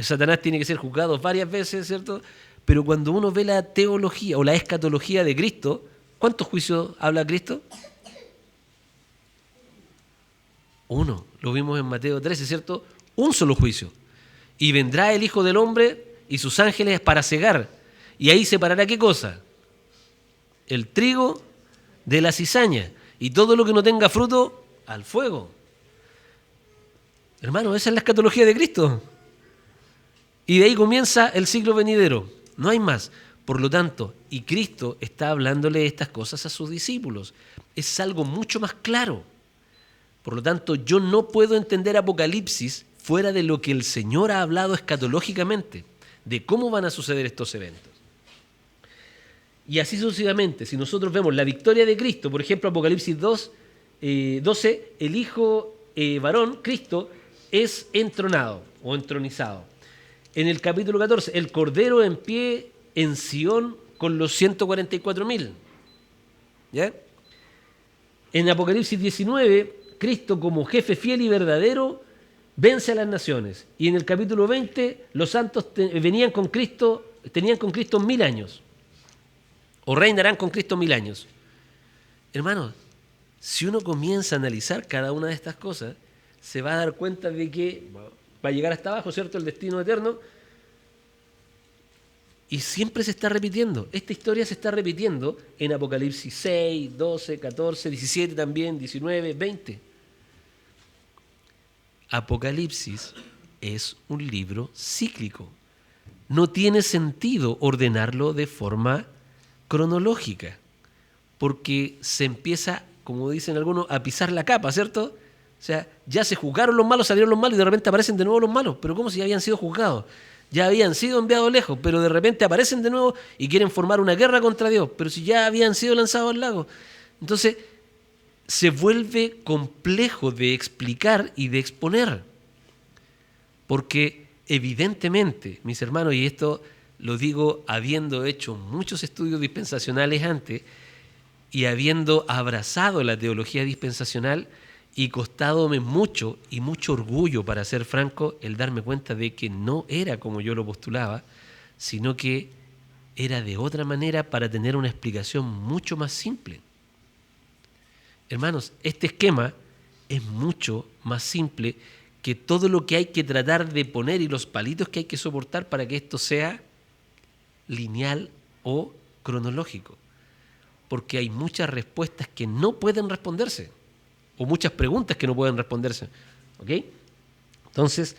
Speaker 1: Satanás tiene que ser juzgado varias veces, ¿cierto? Pero cuando uno ve la teología o la escatología de Cristo, ¿cuántos juicios habla Cristo? 1. Lo vimos en Mateo 13, ¿cierto? Un solo juicio. Y vendrá el Hijo del Hombre y sus ángeles para cegar. Y ahí separará ¿qué cosa? El trigo de la cizaña. Y todo lo que no tenga fruto, al fuego. Hermano, esa es la escatología de Cristo. Y de ahí comienza el ciclo venidero. No hay más. Por lo tanto, y Cristo está hablándole estas cosas a sus discípulos. Es algo mucho más claro. Por lo tanto, yo no puedo entender Apocalipsis fuera de lo que el Señor ha hablado escatológicamente, de cómo van a suceder estos eventos. Y así sucesivamente, si nosotros vemos la victoria de Cristo, por ejemplo, Apocalipsis 12, el Hijo varón, Cristo, es entronado o entronizado. En el capítulo 14, el Cordero en pie en Sión con los 144.000. ¿Ya? En Apocalipsis 19, Cristo como jefe fiel y verdadero vence a las naciones. Y en el capítulo 20, los santos tenían con Cristo 1000 años. O reinarán con Cristo 1000 años. Hermanos, si uno comienza a analizar cada una de estas cosas, se va a dar cuenta de que va a llegar hasta abajo, ¿cierto? El destino eterno. Y siempre se está repitiendo. Esta historia se está repitiendo en Apocalipsis 6, 12, 14, 17 también, 19, 20. Apocalipsis es un libro cíclico. No tiene sentido ordenarlo de forma cronológica, porque se empieza, como dicen algunos, a pisar la capa, ¿cierto? O sea, ya se juzgaron los malos, salieron los malos y de repente aparecen de nuevo los malos, pero como si ya habían sido juzgados. Ya habían sido enviados lejos, pero de repente aparecen de nuevo y quieren formar una guerra contra Dios, pero si ya habían sido lanzados al lago. Entonces, se vuelve complejo de explicar y de exponer. Porque evidentemente, mis hermanos, y esto lo digo habiendo hecho muchos estudios dispensacionales antes y habiendo abrazado la teología dispensacional, y costádome mucho y mucho orgullo, para ser franco, el darme cuenta de que no era como yo lo postulaba, sino que era de otra manera para tener una explicación mucho más simple. Hermanos, este esquema es mucho más simple que todo lo que hay que tratar de poner y los palitos que hay que soportar para que esto sea lineal o cronológico. Porque hay muchas respuestas que no pueden responderse. O muchas preguntas que no pueden responderse. ¿Ok? Entonces,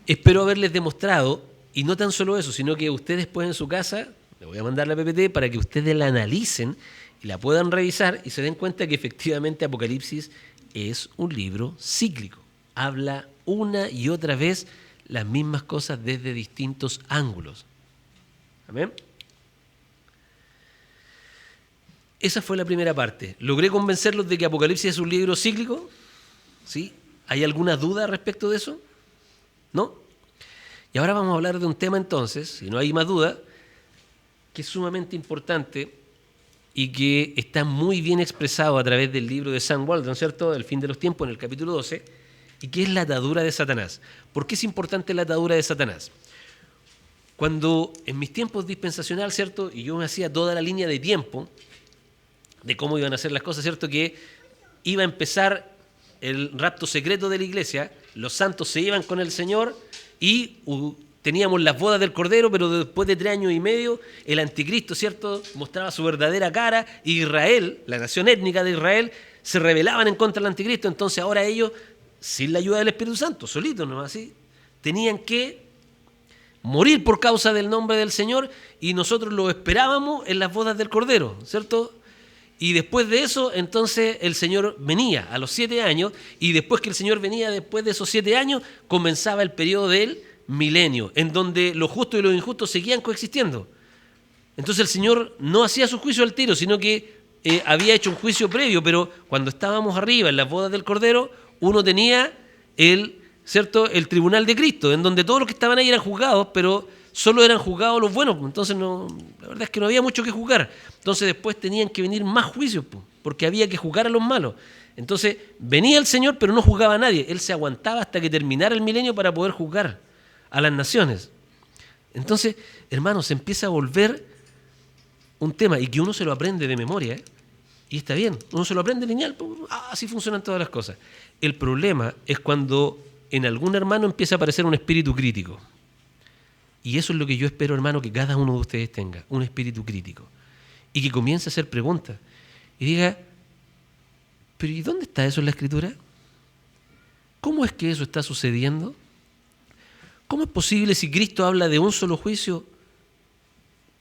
Speaker 1: espero haberles demostrado, y no tan solo eso, sino que ustedes pueden en su casa, le voy a mandar la PPT para que ustedes la analicen y la puedan revisar y se den cuenta que efectivamente Apocalipsis es un libro cíclico. Habla una y otra vez las mismas cosas desde distintos ángulos. ¿Amén? Esa fue la primera parte. ¿Logré convencerlos de que Apocalipsis es un libro cíclico? ¿Sí? ¿Hay alguna duda respecto de eso? ¿No? Y ahora vamos a hablar de un tema entonces, si no hay más duda, que es sumamente importante y que está muy bien expresado a través del libro de Sam Walton, ¿cierto? El fin de los tiempos, en el capítulo 12, y que es la atadura de Satanás. ¿Por qué es importante la atadura de Satanás? Cuando en mis tiempos dispensacional, ¿cierto? Y yo me hacía toda la línea de tiempo, de cómo iban a hacer las cosas, ¿cierto? Que iba a empezar el rapto secreto de la iglesia, los santos se iban con el Señor y teníamos las bodas del Cordero, pero después de 3 años y medio, el anticristo, ¿cierto?, mostraba su verdadera cara, y Israel, la nación étnica de Israel, se rebelaban en contra del anticristo. Entonces ahora ellos, sin la ayuda del Espíritu Santo, solitos, ¿no? Así, tenían que morir por causa del nombre del Señor, y nosotros lo esperábamos en las bodas del Cordero, ¿cierto? Y después de eso, entonces el Señor venía a los 7 años, y después que el Señor venía, después de esos 7 años, comenzaba el periodo del milenio, en donde los justos y los injustos seguían coexistiendo. Entonces el Señor no hacía su juicio al tiro, sino que había hecho un juicio previo, pero cuando estábamos arriba en las bodas del Cordero, uno tenía ¿cierto?, el tribunal de Cristo, en donde todos los que estaban ahí eran juzgados, pero solo eran juzgados los buenos. Entonces la verdad es que no había mucho que juzgar. Entonces después tenían que venir más juicios, porque había que juzgar a los malos. Entonces venía el Señor, pero no juzgaba a nadie. Él se aguantaba hasta que terminara el milenio para poder juzgar a las naciones. Entonces, hermanos, se empieza a volver un tema, y que uno se lo aprende de memoria, y está bien, uno se lo aprende lineal, así funcionan todas las cosas. El problema es cuando en algún hermano empieza a aparecer un espíritu crítico. Y eso es lo que yo espero, hermano, que cada uno de ustedes tenga, un espíritu crítico. Y que comience a hacer preguntas. Y diga, ¿pero y dónde está eso en la Escritura? ¿Cómo es que eso está sucediendo? ¿Cómo es posible, si Cristo habla de un solo juicio,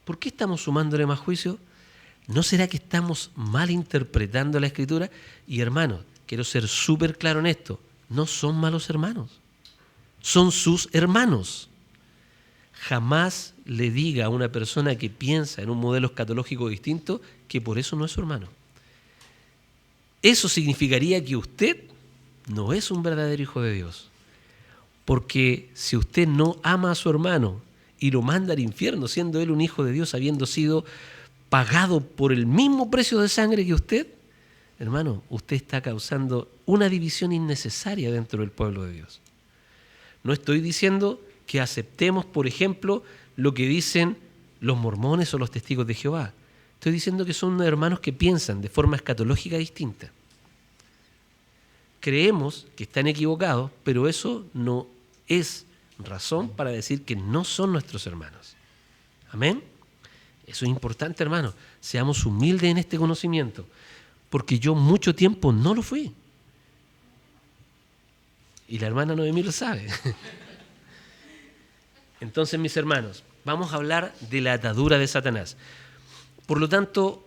Speaker 1: por qué estamos sumándole más juicio? ¿No será que estamos malinterpretando la Escritura? Y hermanos, quiero ser súper claro en esto, no son malos hermanos, son sus hermanos. Jamás le diga a una persona que piensa en un modelo escatológico distinto que por eso no es su hermano. Eso significaría que usted no es un verdadero hijo de Dios. Porque si usted no ama a su hermano y lo manda al infierno, siendo él un hijo de Dios, habiendo sido pagado por el mismo precio de sangre que usted, hermano, usted está causando una división innecesaria dentro del pueblo de Dios. No estoy diciendo que aceptemos, por ejemplo, lo que dicen los mormones o los testigos de Jehová. Estoy diciendo que son hermanos que piensan de forma escatológica distinta. Creemos que están equivocados, pero eso no es razón para decir que no son nuestros hermanos. ¿Amén? Eso es importante, hermano. Seamos humildes en este conocimiento, porque yo mucho tiempo no lo fui. Y la hermana Noemí lo sabe. Entonces, mis hermanos, vamos a hablar de la atadura de Satanás. Por lo tanto,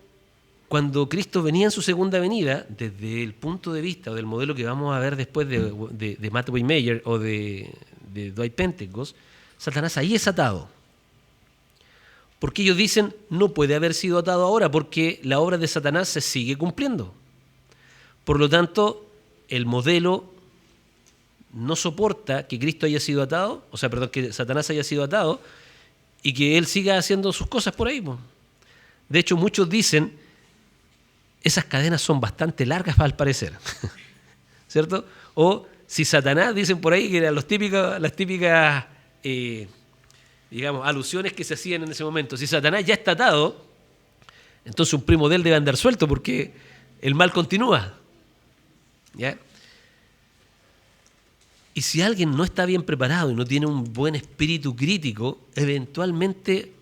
Speaker 1: cuando Cristo venía en su segunda venida, desde el punto de vista o del modelo que vamos a ver después de Matt Waymeyer o de Dwight Pentecost, Satanás ahí es atado. Porque ellos dicen, no puede haber sido atado ahora, porque la obra de Satanás se sigue cumpliendo. Por lo tanto, el modelo no soporta que Cristo haya sido atado, que Satanás haya sido atado y que él siga haciendo sus cosas por ahí. De hecho, muchos dicen, esas cadenas son bastante largas al parecer, ¿cierto? O si Satanás, dicen por ahí, que eran las típicas alusiones que se hacían en ese momento. Si Satanás ya está atado, entonces un primo de él debe andar suelto porque el mal continúa. ¿Ya? Y si alguien no está bien preparado y no tiene un buen espíritu crítico, eventualmente,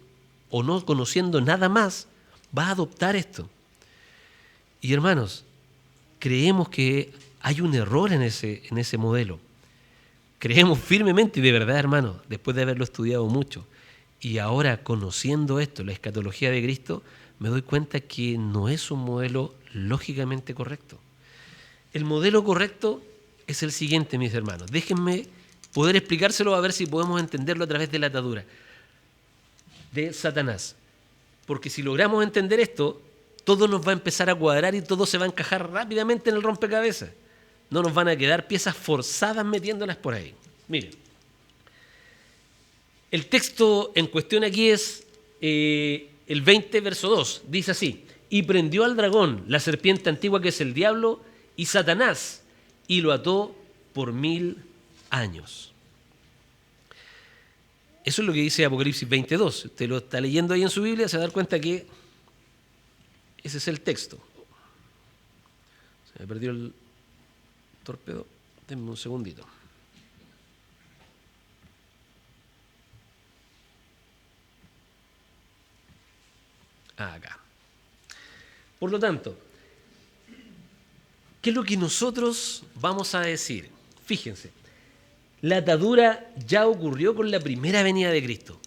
Speaker 1: o no conociendo nada más, va a adoptar esto. Y hermanos, creemos que hay un error en ese modelo. Creemos firmemente, y de verdad, hermanos, después de haberlo estudiado mucho, y ahora conociendo esto, la escatología de Cristo, me doy cuenta que no es un modelo lógicamente correcto. El modelo correcto es el siguiente, mis hermanos. Déjenme poder explicárselo a ver si podemos entenderlo a través de la atadura de Satanás. Porque si logramos entender esto, todo nos va a empezar a cuadrar y todo se va a encajar rápidamente en el rompecabezas. No nos van a quedar piezas forzadas metiéndolas por ahí. Miren, el texto en cuestión aquí es el 20, verso 2. Dice así: y prendió al dragón, la serpiente antigua que es el diablo, y Satanás, y lo ató por 1000 años. Eso es lo que dice Apocalipsis 22. Usted lo está leyendo ahí en su Biblia, se va a dar cuenta que ese es el texto. Se me perdió el torpedo. Denme un segundito. acá. Por lo tanto, ¿qué es lo que nosotros vamos a decir? Fíjense, la atadura ya ocurrió con la primera venida de Cristo.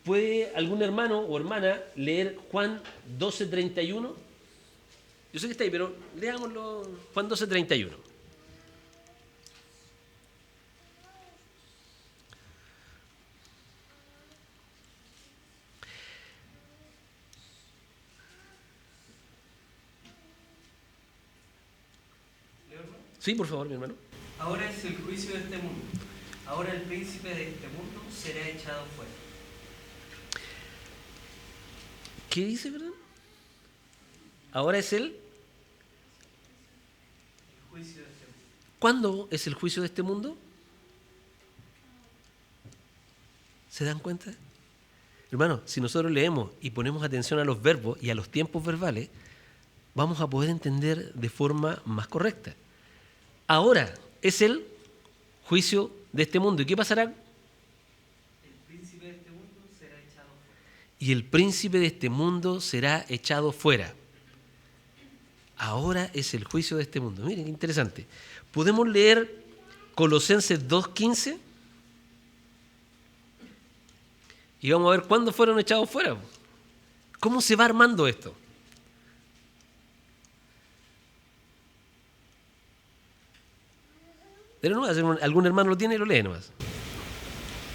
Speaker 1: ¿Puede algún hermano o hermana leer Juan 12:31? Yo sé que está ahí, pero leámoslo. Juan 12:31. Sí, por favor, mi hermano.
Speaker 2: Ahora es el juicio de este mundo. Ahora el príncipe de este mundo será echado fuera.
Speaker 1: ¿Qué dice, perdón? Ahora es el...
Speaker 2: Juicio de este mundo.
Speaker 1: ¿Cuándo es el juicio de este mundo? ¿Se dan cuenta? Hermano, si nosotros leemos y ponemos atención a los verbos y a los tiempos verbales, vamos a poder entender de forma más correcta. Ahora es el juicio de este mundo. ¿Y qué pasará?
Speaker 2: El príncipe de este mundo será echado fuera.
Speaker 1: Y el príncipe de este mundo será echado fuera. Ahora es el juicio de este mundo. Miren, qué interesante. ¿Podemos leer Colosenses 2:15? Y vamos a ver cuándo fueron echados fuera. ¿Cómo se va armando esto? Pero no, algún hermano lo tiene y lo lee nomás.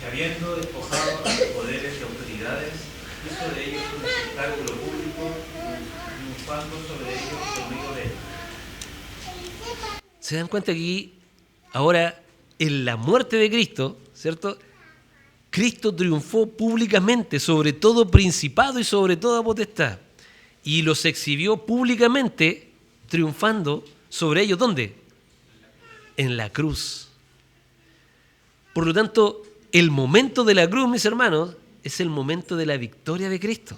Speaker 3: Que habiendo despojado a los poderes y autoridades, hizo de ellos un espectáculo público, triunfando sobre ellos por medio de él.
Speaker 1: Se dan cuenta que aquí, ahora, en la muerte de Cristo, ¿cierto? Cristo triunfó públicamente sobre todo principado y sobre toda potestad. Y los exhibió públicamente, triunfando sobre ellos. ¿Dónde? En la cruz. Por lo tanto, el momento de la cruz, mis hermanos, es el momento de la victoria de Cristo.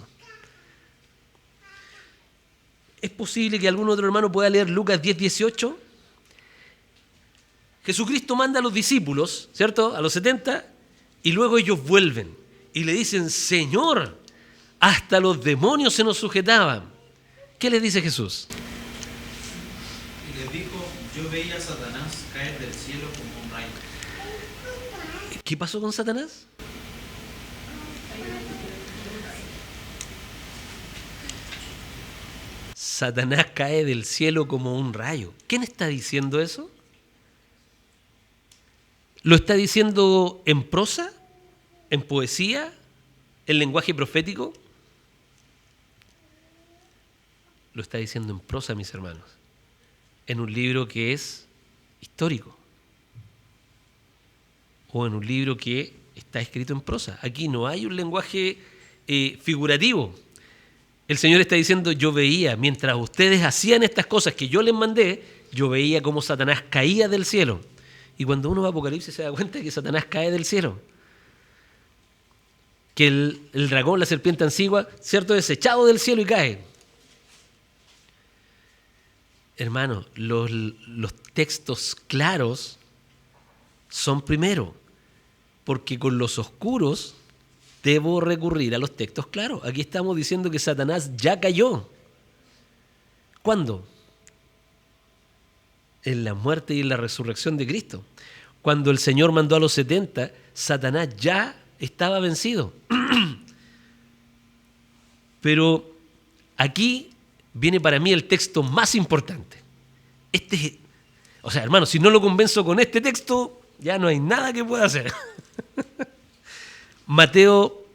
Speaker 1: ¿Es posible que algún otro hermano pueda leer Lucas 10:18? Jesucristo manda a los discípulos, ¿cierto? A los 70, y luego ellos vuelven y le dicen, Señor, hasta los demonios se nos sujetaban. ¿Qué les dice Jesús?
Speaker 3: Y les dijo, yo veía a Satanás caer del cielo como un rayo.
Speaker 1: ¿Qué pasó con Satanás? Satanás cae del cielo como un rayo. ¿Quién está diciendo eso? ¿Lo está diciendo en prosa? ¿En poesía? ¿En lenguaje profético? Lo está diciendo en prosa, mis hermanos. En un libro que es histórico. O en un libro que está escrito en prosa. Aquí no hay un lenguaje figurativo. El Señor está diciendo, yo veía, mientras ustedes hacían estas cosas que yo les mandé, yo veía cómo Satanás caía del cielo. Y cuando uno va a Apocalipsis se da cuenta de que Satanás cae del cielo. Que el dragón, la serpiente antigua, ¿cierto?, es echado del cielo y cae. Hermano, los textos claros son primero, porque con los oscuros debo recurrir a los textos claros. Aquí estamos diciendo que Satanás ya cayó. ¿Cuándo? En la muerte y en la resurrección de Cristo. Cuando el Señor mandó a los 70, Satanás ya estaba vencido. Pero aquí viene para mí el texto más importante. Hermano, si no lo convenzo con este texto, ya no hay nada que pueda hacer. Mateo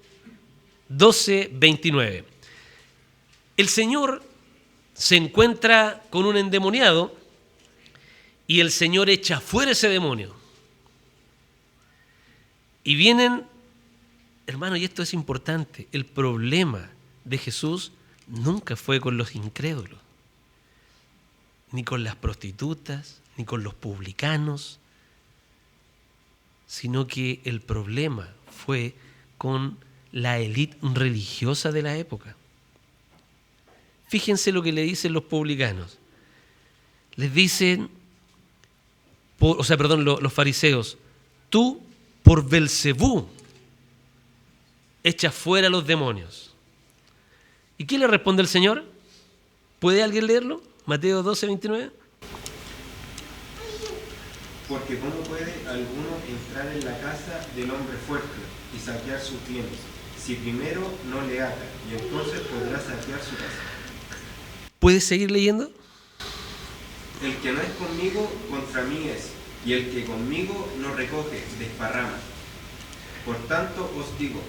Speaker 1: 12:29. El Señor se encuentra con un endemoniado y el Señor echa fuera ese demonio. Y vienen, hermano, y esto es importante, el problema de Jesús nunca fue con los incrédulos, ni con las prostitutas, ni con los publicanos, sino que el problema fue con la élite religiosa de la época. Fíjense lo que le dicen los publicanos. Les dicen, los fariseos, tú por Belcebú echas fuera los demonios. ¿Y qué le responde el Señor? ¿Puede alguien leerlo? Mateo 12, 29.
Speaker 4: Porque ¿cómo puede alguno entrar en la casa del hombre fuerte y saquear sus bienes, si primero no le ata, y entonces podrá saquear su casa?
Speaker 1: ¿Puedes seguir leyendo?
Speaker 4: El que no es conmigo, contra mí es, y el que conmigo no recoge, desparrama. Por tanto os digo,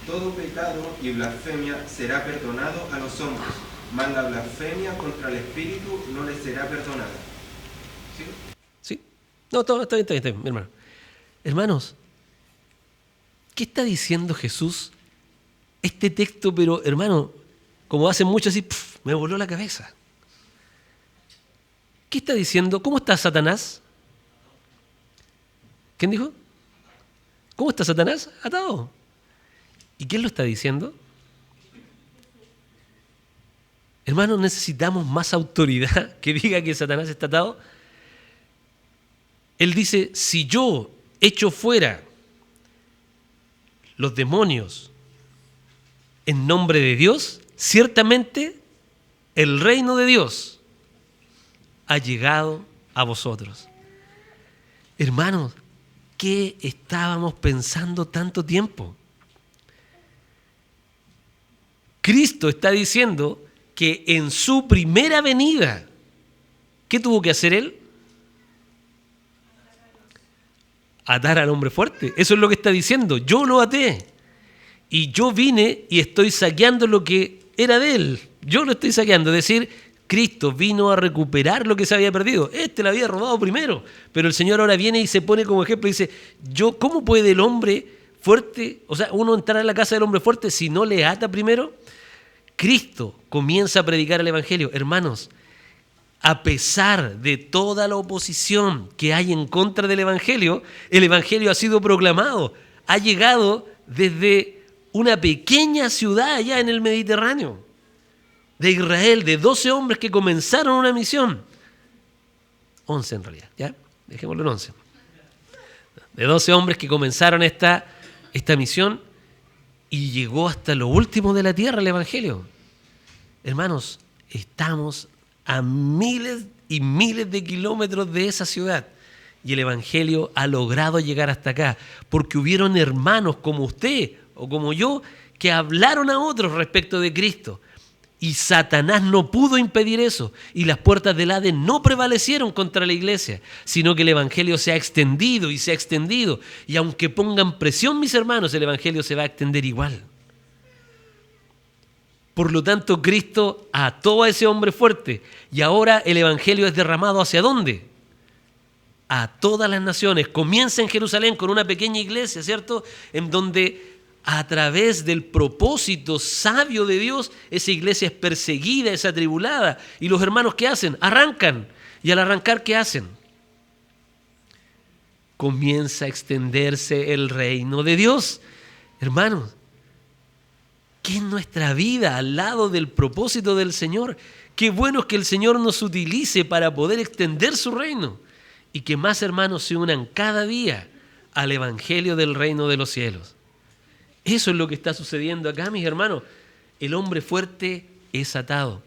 Speaker 4: todo pecado y blasfemia será perdonado a los hombres, mas la blasfemia contra el Espíritu no le será perdonada. ¿Sí?
Speaker 1: Sí. No, está bien, mi hermano. Hermanos, ¿qué está diciendo Jesús? Este texto, pero hermano, como hacen muchos así, me voló la cabeza. ¿Qué está diciendo? ¿Cómo está Satanás? ¿Quién dijo? ¿Cómo está Satanás? Atado. ¿Y quién lo está diciendo? Hermanos, necesitamos más autoridad que diga que Satanás está atado. Él dice, si yo echo fuera los demonios en nombre de Dios, ciertamente el reino de Dios ha llegado a vosotros. Hermanos, ¿qué estábamos pensando tanto tiempo? Cristo está diciendo que en su primera venida, ¿qué tuvo que hacer Él? Atar al hombre fuerte. Eso es lo que está diciendo. Yo lo até. Y yo vine y estoy saqueando lo que era de Él. Yo lo estoy saqueando. Es decir, Cristo vino a recuperar lo que se había perdido. Lo había robado primero. Pero el Señor ahora viene y se pone como ejemplo y dice, ¿cómo puede el hombre fuerte, uno entrar a la casa del hombre fuerte si no le ata primero? Cristo comienza a predicar el Evangelio. Hermanos, a pesar de toda la oposición que hay en contra del Evangelio, el Evangelio ha sido proclamado. Ha llegado desde una pequeña ciudad allá en el Mediterráneo, de Israel, de 12 hombres que comenzaron una misión. 11 en realidad, ¿ya? Dejémoslo en 11. De 12 hombres que comenzaron esta misión y llegó hasta lo último de la tierra el Evangelio. Hermanos, estamos a miles y miles de kilómetros de esa ciudad y el Evangelio ha logrado llegar hasta acá porque hubieron hermanos como usted o como yo que hablaron a otros respecto de Cristo y Satanás no pudo impedir eso y las puertas del Hades no prevalecieron contra la iglesia, sino que el Evangelio se ha extendido y se ha extendido y aunque pongan presión mis hermanos, el Evangelio se va a extender igual. Por lo tanto, Cristo ató a ese hombre fuerte y ahora el Evangelio es derramado ¿hacia dónde? A todas las naciones. Comienza en Jerusalén con una pequeña iglesia, ¿cierto? En donde a través del propósito sabio de Dios, esa iglesia es perseguida, es atribulada. ¿Y los hermanos qué hacen? Arrancan. Y al arrancar, ¿qué hacen? Comienza a extenderse el reino de Dios. Hermanos, ¿qué es nuestra vida al lado del propósito del Señor? Qué bueno es que el Señor nos utilice para poder extender su reino y que más hermanos se unan cada día al Evangelio del reino de los cielos. Eso es lo que está sucediendo acá, mis hermanos. El hombre fuerte es atado.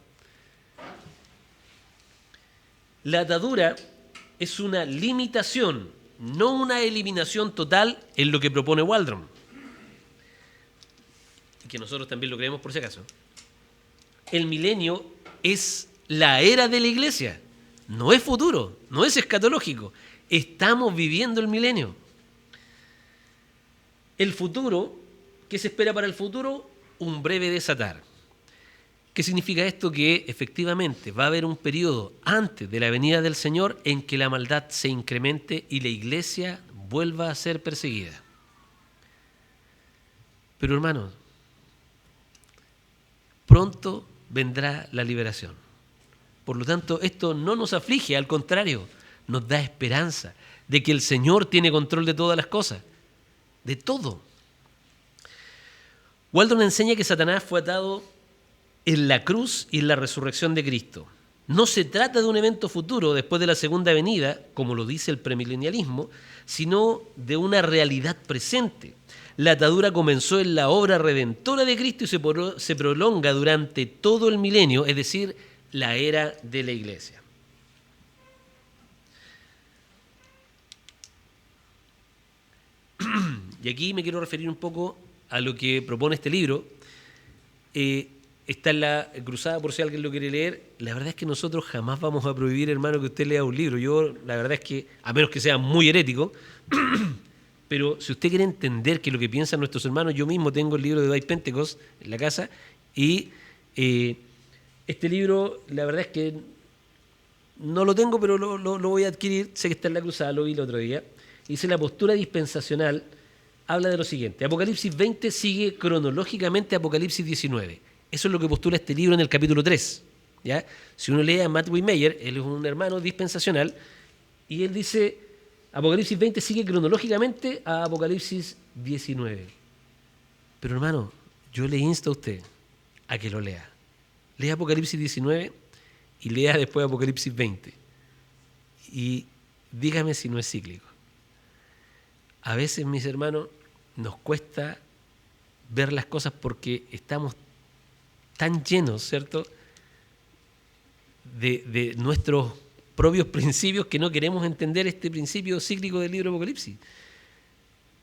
Speaker 1: La atadura es una limitación, no una eliminación total en lo que propone Waldron. Que nosotros también lo creemos por si acaso. El milenio es la era de la iglesia, no es futuro, no es escatológico. Estamos viviendo el milenio. El futuro, ¿qué se espera para el futuro? Un breve desatar. ¿Qué significa esto? Que efectivamente va a haber un periodo antes de la venida del Señor en que la maldad se incremente y la iglesia vuelva a ser perseguida. Pero hermanos, pronto vendrá la liberación. Por lo tanto, esto no nos aflige, al contrario, nos da esperanza de que el Señor tiene control de todas las cosas, de todo. Waldron enseña que Satanás fue atado en la cruz y en la resurrección de Cristo. No se trata de un evento futuro después de la segunda venida, como lo dice el premilenialismo, sino de una realidad presente. La atadura comenzó en la obra redentora de Cristo y se prolonga durante todo el milenio, es decir, la era de la iglesia. Y aquí me quiero referir un poco a lo que propone este libro. Está en la cruzada, por si alguien lo quiere leer. La verdad es que nosotros jamás vamos a prohibir, hermano, que usted lea un libro. Yo, la verdad es que, a menos que sea muy herético, pero si usted quiere entender qué es lo que piensan nuestros hermanos, yo mismo tengo el libro de By Pentecost en la casa, y este libro, la verdad es que no lo tengo, pero lo voy a adquirir. Sé que está en la cruzada, lo vi el otro día. Dice: la postura dispensacional habla de lo siguiente: Apocalipsis 20 sigue cronológicamente Apocalipsis 19. Eso es lo que postula este libro en el capítulo 3. ¿Ya? Si uno lee a Matt Waymeyer, él es un hermano dispensacional, y él dice: Apocalipsis 20 sigue cronológicamente a Apocalipsis 19. Pero hermano, yo le insto a usted a que lo lea. Lea Apocalipsis 19 y lea después Apocalipsis 20. Y dígame si no es cíclico. A veces, mis hermanos, nos cuesta ver las cosas porque estamos tan llenos, ¿cierto?, de nuestros propios principios, que no queremos entender este principio cíclico del libro de Apocalipsis.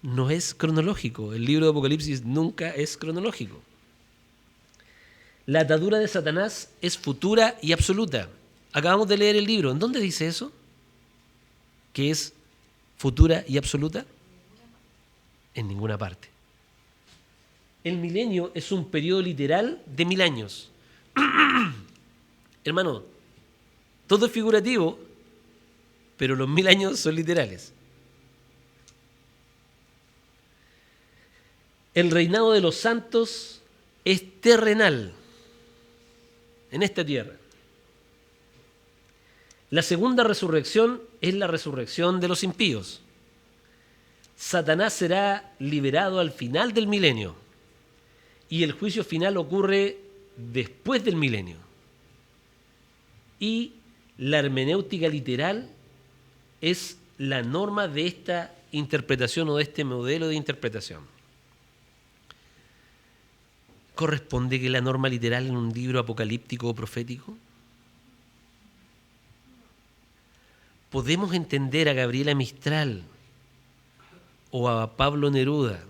Speaker 1: No es cronológico. El libro de Apocalipsis nunca es cronológico. La atadura de Satanás es futura y absoluta. Acabamos de leer el libro. ¿En dónde dice eso? ¿Que es futura y absoluta? En ninguna parte. El milenio es un periodo literal de 1000 años. Hermano, todo es figurativo, pero los 1000 años son literales. El reinado de los santos es terrenal, en esta tierra. La segunda resurrección es la resurrección de los impíos. Satanás será liberado al final del milenio y el juicio final ocurre después del milenio. Y la hermenéutica literal es la norma de esta interpretación o de este modelo de interpretación. ¿Corresponde que la norma literal en un libro apocalíptico o profético? ¿Podemos entender a Gabriela Mistral o a Pablo Neruda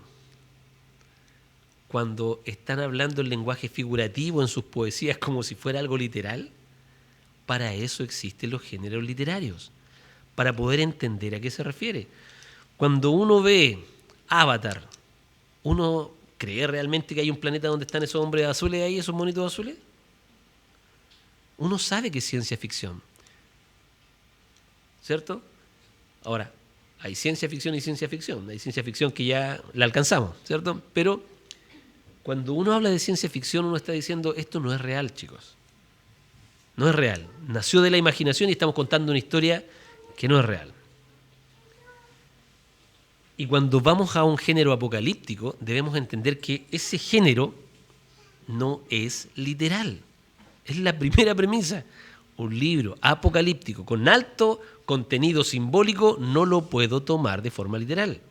Speaker 1: cuando están hablando el lenguaje figurativo en sus poesías como si fuera algo literal? Para eso existen los géneros literarios, para poder entender a qué se refiere. Cuando uno ve Avatar, ¿uno cree realmente que hay un planeta donde están esos hombres azules ahí, esos monitos azules? Uno sabe que es ciencia ficción, ¿cierto? Ahora, hay ciencia ficción y ciencia ficción. Hay ciencia ficción que ya la alcanzamos, ¿cierto? Pero cuando uno habla de ciencia ficción, uno está diciendo: esto no es real, chicos. No es real. Nació de la imaginación y estamos contando una historia que no es real. Y cuando vamos a un género apocalíptico, debemos entender que ese género no es literal. Es la primera premisa. Un libro apocalíptico con alto contenido simbólico no lo puedo tomar de forma literal.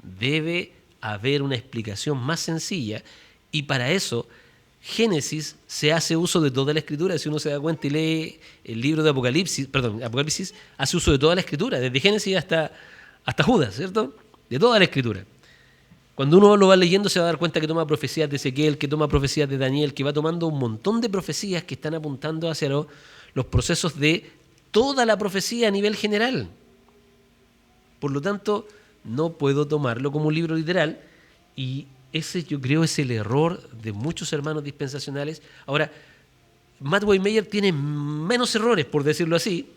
Speaker 1: Debe haber una explicación más sencilla, y para eso Génesis se hace uso de toda la escritura. Si uno se da cuenta y lee el libro de Apocalipsis hace uso de toda la escritura, desde Génesis hasta Judas, ¿cierto? De toda la escritura. Cuando uno lo va leyendo se va a dar cuenta que toma profecías de Ezequiel, que toma profecías de Daniel, que va tomando un montón de profecías que están apuntando hacia los procesos de toda la profecía a nivel general. Por lo tanto, no puedo tomarlo como un libro literal, y ese, yo creo, es el error de muchos hermanos dispensacionales. Ahora, Matt Waymeyer tiene menos errores, por decirlo así,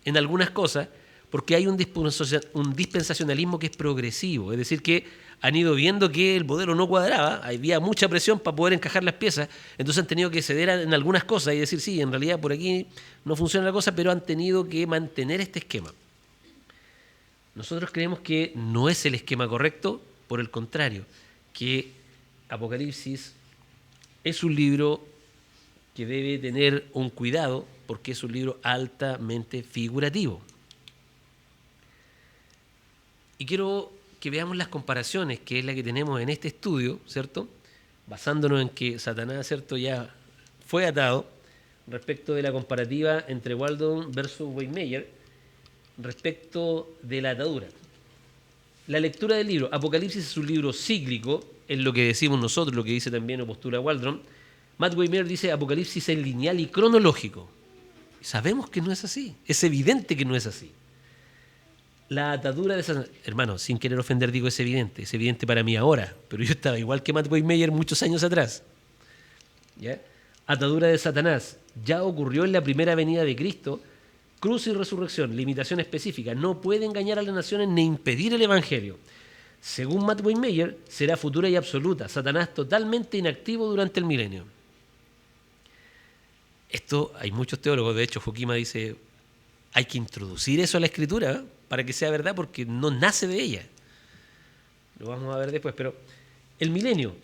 Speaker 1: en algunas cosas, porque hay un dispensacionalismo que es progresivo, es decir, que han ido viendo que el modelo no cuadraba, había mucha presión para poder encajar las piezas, entonces han tenido que ceder en algunas cosas y decir: sí, en realidad por aquí no funciona la cosa, pero han tenido que mantener este esquema. Nosotros creemos que no es el esquema correcto, por el contrario, que Apocalipsis es un libro que debe tener un cuidado, porque es un libro altamente figurativo. Y quiero que veamos las comparaciones, que es la que tenemos en este estudio, ¿cierto? Basándonos en que Satanás, ¿cierto?, ya fue atado, respecto de la comparativa entre Waldron versus Weimmeyer, respecto de la atadura. La lectura del libro, Apocalipsis es un libro cíclico, es lo que decimos nosotros, lo que dice también o postula Waldron. Matt Weimmeyer dice Apocalipsis es lineal y cronológico. Sabemos que no es así, es evidente que no es así. La atadura de Satanás, hermano, sin querer ofender digo es evidente para mí ahora, pero yo estaba igual que Matt Weimmeyer muchos años atrás. ¿Ya? Atadura de Satanás ya ocurrió en la primera venida de Cristo, cruz y resurrección, limitación específica, no puede engañar a las naciones ni impedir el evangelio. Según Matt Weimmeyer, será futura y absoluta, Satanás totalmente inactivo durante el milenio. Esto hay muchos teólogos, de hecho Fukuyama dice, hay que introducir eso a la escritura para que sea verdad porque no nace de ella. Lo vamos a ver después, pero el milenio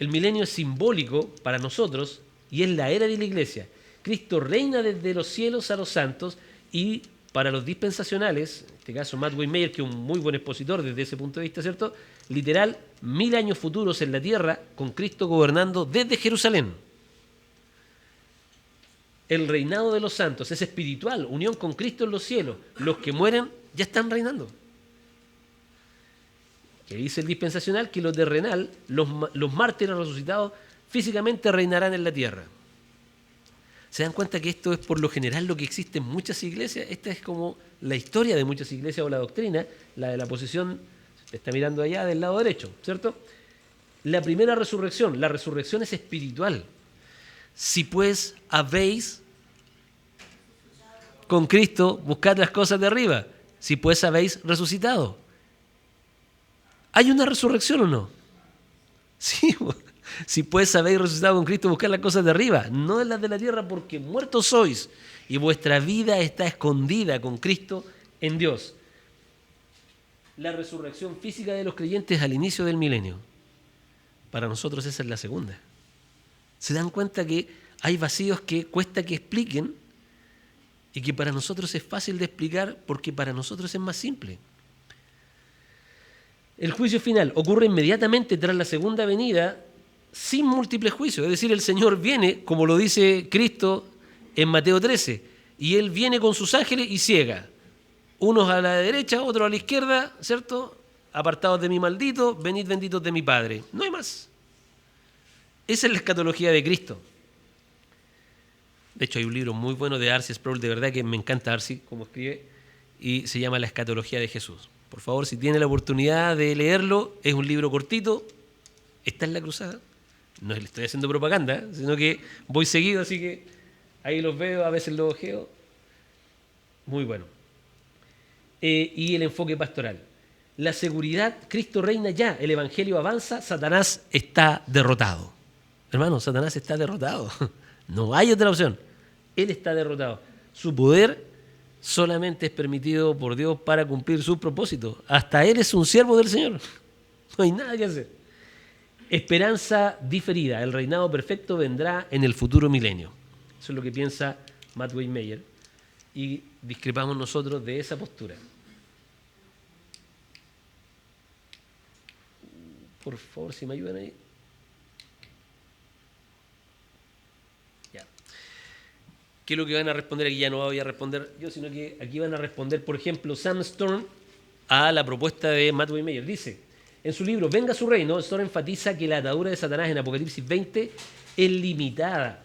Speaker 1: es simbólico para nosotros y es la era de la iglesia. Cristo reina desde los cielos a los santos y para los dispensacionales, en este caso Matt Weimmeyer, que es un muy buen expositor desde ese punto de vista, ¿cierto? Literal, 1000 años futuros en la tierra con Cristo gobernando desde Jerusalén. El reinado de los santos es espiritual, unión con Cristo en los cielos. Los que mueren ya están reinando. Que dice el dispensacional que los terrenal, los mártires resucitados, físicamente reinarán en la tierra. ¿Se dan cuenta que esto es por lo general lo que existe en muchas iglesias? Esta es como la historia de muchas iglesias o la doctrina, la de la posición, se está mirando allá del lado derecho, ¿cierto? La primera resurrección, la resurrección es espiritual. Si pues habéis con Cristo, buscad las cosas de arriba. Si pues habéis resucitado. ¿Hay una resurrección o no? Sí. Si pues habéis resucitado con Cristo, buscad las cosas de arriba, no de las de la tierra, porque muertos sois y vuestra vida está escondida con Cristo en Dios. La resurrección física de los creyentes al inicio del milenio. Para nosotros esa es la segunda. ¿Se dan cuenta que hay vacíos que cuesta que expliquen y que para nosotros es fácil de explicar porque para nosotros es más simple? El juicio final ocurre inmediatamente tras la segunda venida sin múltiples juicios. Es decir, el Señor viene, como lo dice Cristo en Mateo 13, y Él viene con sus ángeles y ciega. Unos a la derecha, otros a la izquierda, ¿cierto? Apartados de mi maldito, venid benditos de mi Padre. No hay más. Esa es la escatología de Cristo. De hecho, hay un libro muy bueno de R.C. Sproul, de verdad que me encanta R.C. como escribe, y se llama La escatología de Jesús. Por favor, si tiene la oportunidad de leerlo, es un libro cortito, está en la cruzada. No le estoy haciendo propaganda, sino que voy seguido, así que ahí los veo, a veces los ojeo. Muy bueno. Y el enfoque pastoral. La seguridad, Cristo reina ya, el Evangelio avanza, Satanás está derrotado. Hermano, Satanás está derrotado. No hay otra opción. Él está derrotado. Su poder solamente es permitido por Dios para cumplir sus propósitos. Hasta Él es un siervo del Señor. No hay nada que hacer. Esperanza diferida. El reinado perfecto vendrá en el futuro milenio. Eso es lo que piensa Matt Weimmeyer. Y discrepamos nosotros de esa postura. Por favor, si me ayudan ahí. Ya. ¿Qué es lo que van a responder? Aquí ya no voy a responder yo, sino que aquí van a responder, por ejemplo, Sam Storm a la propuesta de Matt Weimmeyer. Dice, en su libro Venga su reino, Storm enfatiza que la atadura de Satanás en Apocalipsis 20 es limitada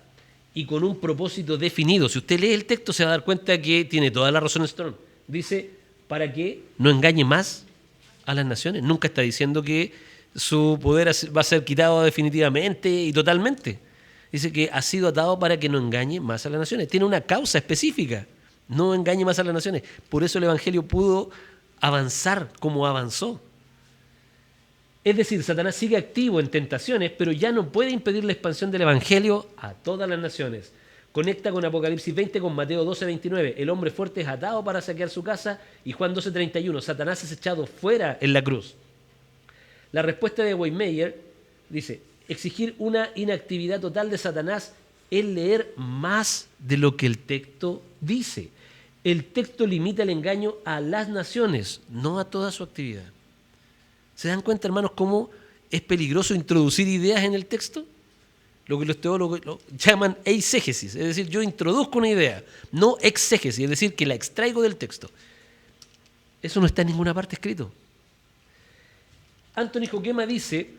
Speaker 1: y con un propósito definido. Si usted lee el texto se va a dar cuenta que tiene toda la razón Storm. Dice, para que no engañe más a las naciones. Nunca está diciendo que su poder va a ser quitado definitivamente y totalmente. Dice que ha sido atado para que no engañe más a las naciones. Tiene una causa específica, no engañe más a las naciones. Por eso el Evangelio pudo avanzar como avanzó. Es decir, Satanás sigue activo en tentaciones, pero ya no puede impedir la expansión del Evangelio a todas las naciones. Conecta con Apocalipsis 20 con Mateo 12:29. El hombre fuerte es atado para saquear su casa. Y Juan 12:31. Satanás es echado fuera en la cruz. La respuesta de Weimmeyer dice, exigir una inactividad total de Satanás es leer más de lo que el texto dice. El texto limita el engaño a las naciones, no a toda su actividad. ¿Se dan cuenta, hermanos, cómo es peligroso introducir ideas en el texto? Lo que los teólogos lo llaman eisegesis, es decir, yo introduzco una idea, no exégesis, es decir, que la extraigo del texto. Eso no está en ninguna parte escrito. Anthony Hoekema dice,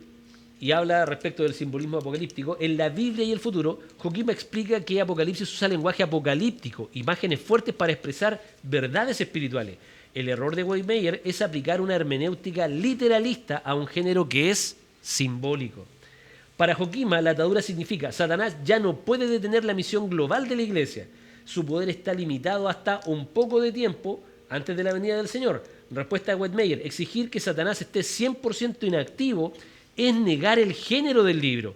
Speaker 1: y habla respecto del simbolismo apocalíptico, en la Biblia y el futuro, Hoekema explica que Apocalipsis usa lenguaje apocalíptico, imágenes fuertes para expresar verdades espirituales. El error de Weidmeyer es aplicar una hermenéutica literalista a un género que es simbólico. Para Hoekema, la atadura significa Satanás ya no puede detener la misión global de la Iglesia. Su poder está limitado hasta un poco de tiempo antes de la venida del Señor. Respuesta de Weidmeyer, exigir que Satanás esté 100% inactivo es negar el género del libro.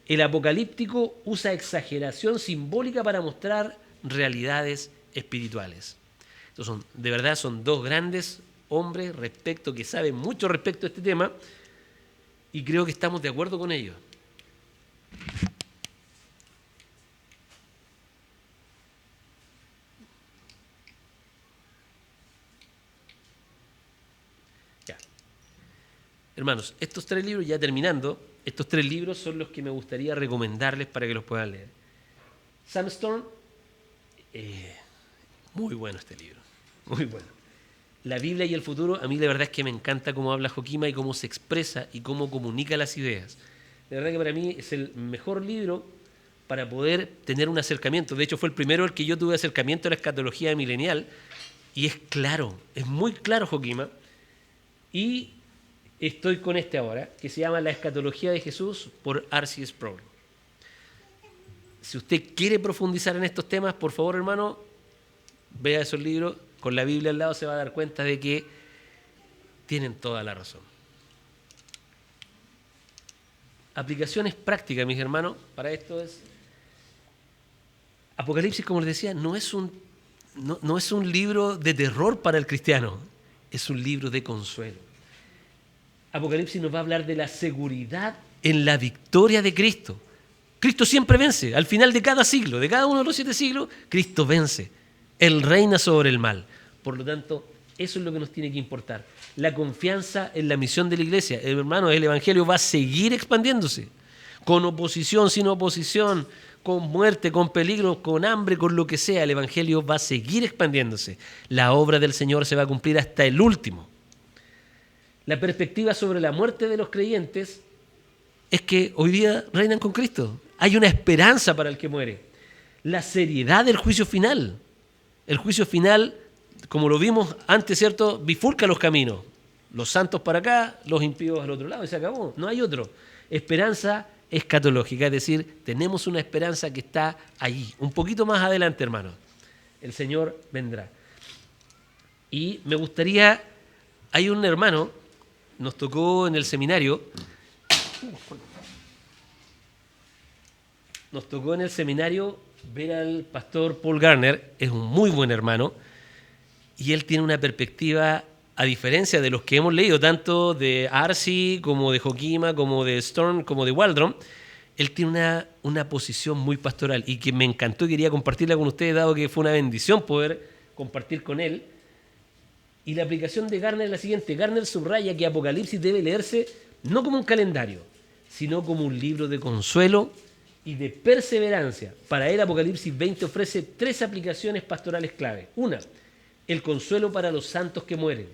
Speaker 1: El apocalíptico usa exageración simbólica para mostrar realidades espirituales. Entonces, de verdad son dos grandes hombres que saben mucho respecto a este tema y creo que estamos de acuerdo con ellos. Ya. Hermanos, estos tres libros, ya terminando, estos tres libros son los que me gustaría recomendarles para que los puedan leer. Sam Storm, muy bueno este libro, muy bueno. La Biblia y el futuro, a mí la verdad es que me encanta cómo habla Hoekema y cómo se expresa y cómo comunica las ideas. La verdad que para mí es el mejor libro para poder tener un acercamiento. De hecho, fue el primero al que yo tuve acercamiento a la escatología milenial y es claro, es muy claro Hoekema. Y estoy con este ahora, que se llama La escatología de Jesús por R.C. Sproul. Si usted quiere profundizar en estos temas, por favor, hermano, vea esos libros. Con la Biblia al lado se va a dar cuenta de que tienen toda la razón. Aplicaciones prácticas, mis hermanos, para esto es... Apocalipsis, como les decía, no es un libro de terror para el cristiano, es un libro de consuelo. Apocalipsis nos va a hablar de la seguridad en la victoria de Cristo. Cristo siempre vence, al final de cada siglo, de cada uno de los 7 siglos, Cristo vence. Él reina sobre el mal. Por lo tanto, eso es lo que nos tiene que importar. La confianza en la misión de la iglesia. Hermanos, el evangelio va a seguir expandiéndose. Con oposición, sin oposición, con muerte, con peligro, con hambre, con lo que sea. El evangelio va a seguir expandiéndose. La obra del Señor se va a cumplir hasta el último. La perspectiva sobre la muerte de los creyentes es que hoy día reinan con Cristo. Hay una esperanza para el que muere. La seriedad del juicio final. El juicio final, como lo vimos antes, ¿cierto?, bifurca los caminos. Los santos para acá, los impíos al otro lado, y se acabó. No hay otro. Esperanza escatológica, es decir, tenemos una esperanza que está allí, un poquito más adelante, hermanos. El Señor vendrá. Y me gustaría, hay un hermano, nos tocó en el seminario, ver al pastor Paul Garner, es un muy buen hermano, y él tiene una perspectiva, a diferencia de los que hemos leído, tanto de R.C., como de Hoekema, como de Storm, como de Waldron, él tiene una posición muy pastoral, y que me encantó y quería compartirla con ustedes, dado que fue una bendición poder compartir con él. Y la aplicación de Garner es la siguiente. Garner subraya que Apocalipsis debe leerse no como un calendario, sino como un libro de consuelo y de perseverancia. Para él, Apocalipsis 20 ofrece 3 aplicaciones pastorales clave. Una, el consuelo para los santos que mueren.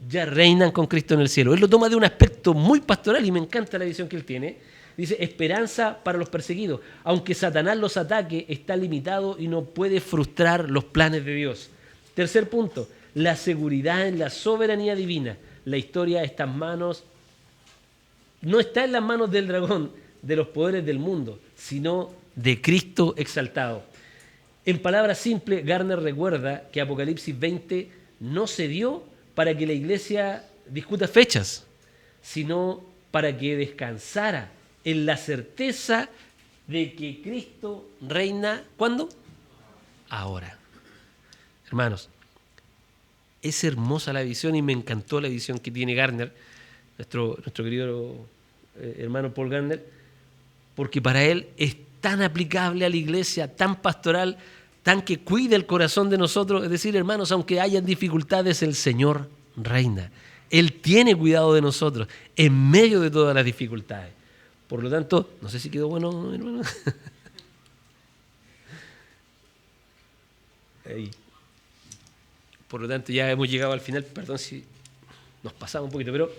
Speaker 1: Ya reinan con Cristo en el cielo. Él lo toma de un aspecto muy pastoral y me encanta la visión que él tiene. Dice, esperanza para los perseguidos. Aunque Satanás los ataque, está limitado y no puede frustrar los planes de Dios. Tercer punto, la seguridad en la soberanía divina. La historia está en manos, no está en las manos del dragón, de los poderes del mundo, sino de Cristo exaltado. En palabras simples, Garner recuerda que Apocalipsis 20 no se dio para que la iglesia discuta fechas, sino para que descansara en la certeza de que Cristo reina, ¿cuándo? Ahora. Hermanos, es hermosa la visión y me encantó la visión que tiene Garner, nuestro querido hermano Paul Garner, porque para él es tan aplicable a la iglesia, tan pastoral, tan que cuida el corazón de nosotros. Es decir, hermanos, aunque hayan dificultades, el Señor reina. Él tiene cuidado de nosotros en medio de todas las dificultades. Por lo tanto, no sé si quedó bueno, hermano. Ahí. Por lo tanto, ya hemos llegado al final. Perdón si nos pasamos un poquito, pero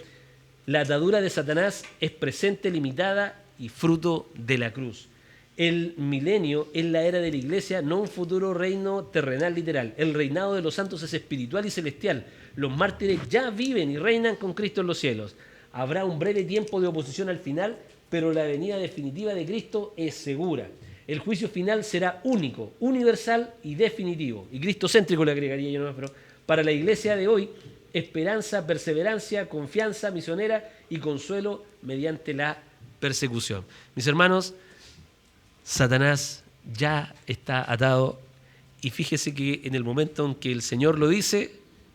Speaker 1: la atadura de Satanás es presente, limitada y fruto de la cruz. El milenio es la era de la iglesia, no un futuro reino terrenal literal. El reinado de los santos es espiritual y celestial. Los mártires ya viven y reinan con Cristo en los cielos. Habrá un breve tiempo de oposición al final, pero la venida definitiva de Cristo es segura. El juicio final será único, universal y definitivo. Y cristocéntrico le agregaría yo nomás, pero para la iglesia de hoy, esperanza, perseverancia, confianza misionera y consuelo mediante la persecución. Mis hermanos, Satanás ya está atado y fíjese que en el momento en que el Señor lo dice,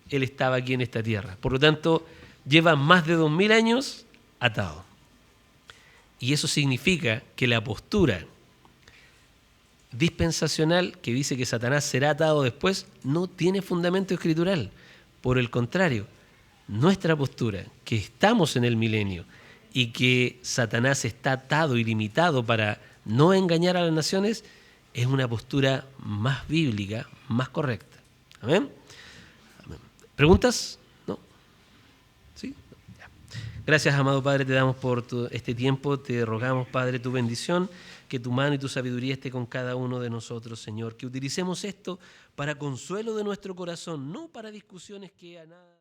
Speaker 1: Él estaba aquí en esta tierra. Por lo tanto, lleva más de 2000 años atado. Y eso significa que la postura dispensacional que dice que Satanás será atado después no tiene fundamento escritural. Por el contrario, nuestra postura, que estamos en el milenio y que Satanás está atado y limitado para no engañar a las naciones, es una postura más bíblica, más correcta. ¿Amén? Amén. ¿Preguntas? ¿No? ¿Sí? Ya. Gracias, amado Padre, te damos por este tiempo. Te rogamos, Padre, tu bendición, que tu mano y tu sabiduría esté con cada uno de nosotros, Señor. Que utilicemos esto para consuelo de nuestro corazón, no para discusiones que a nada...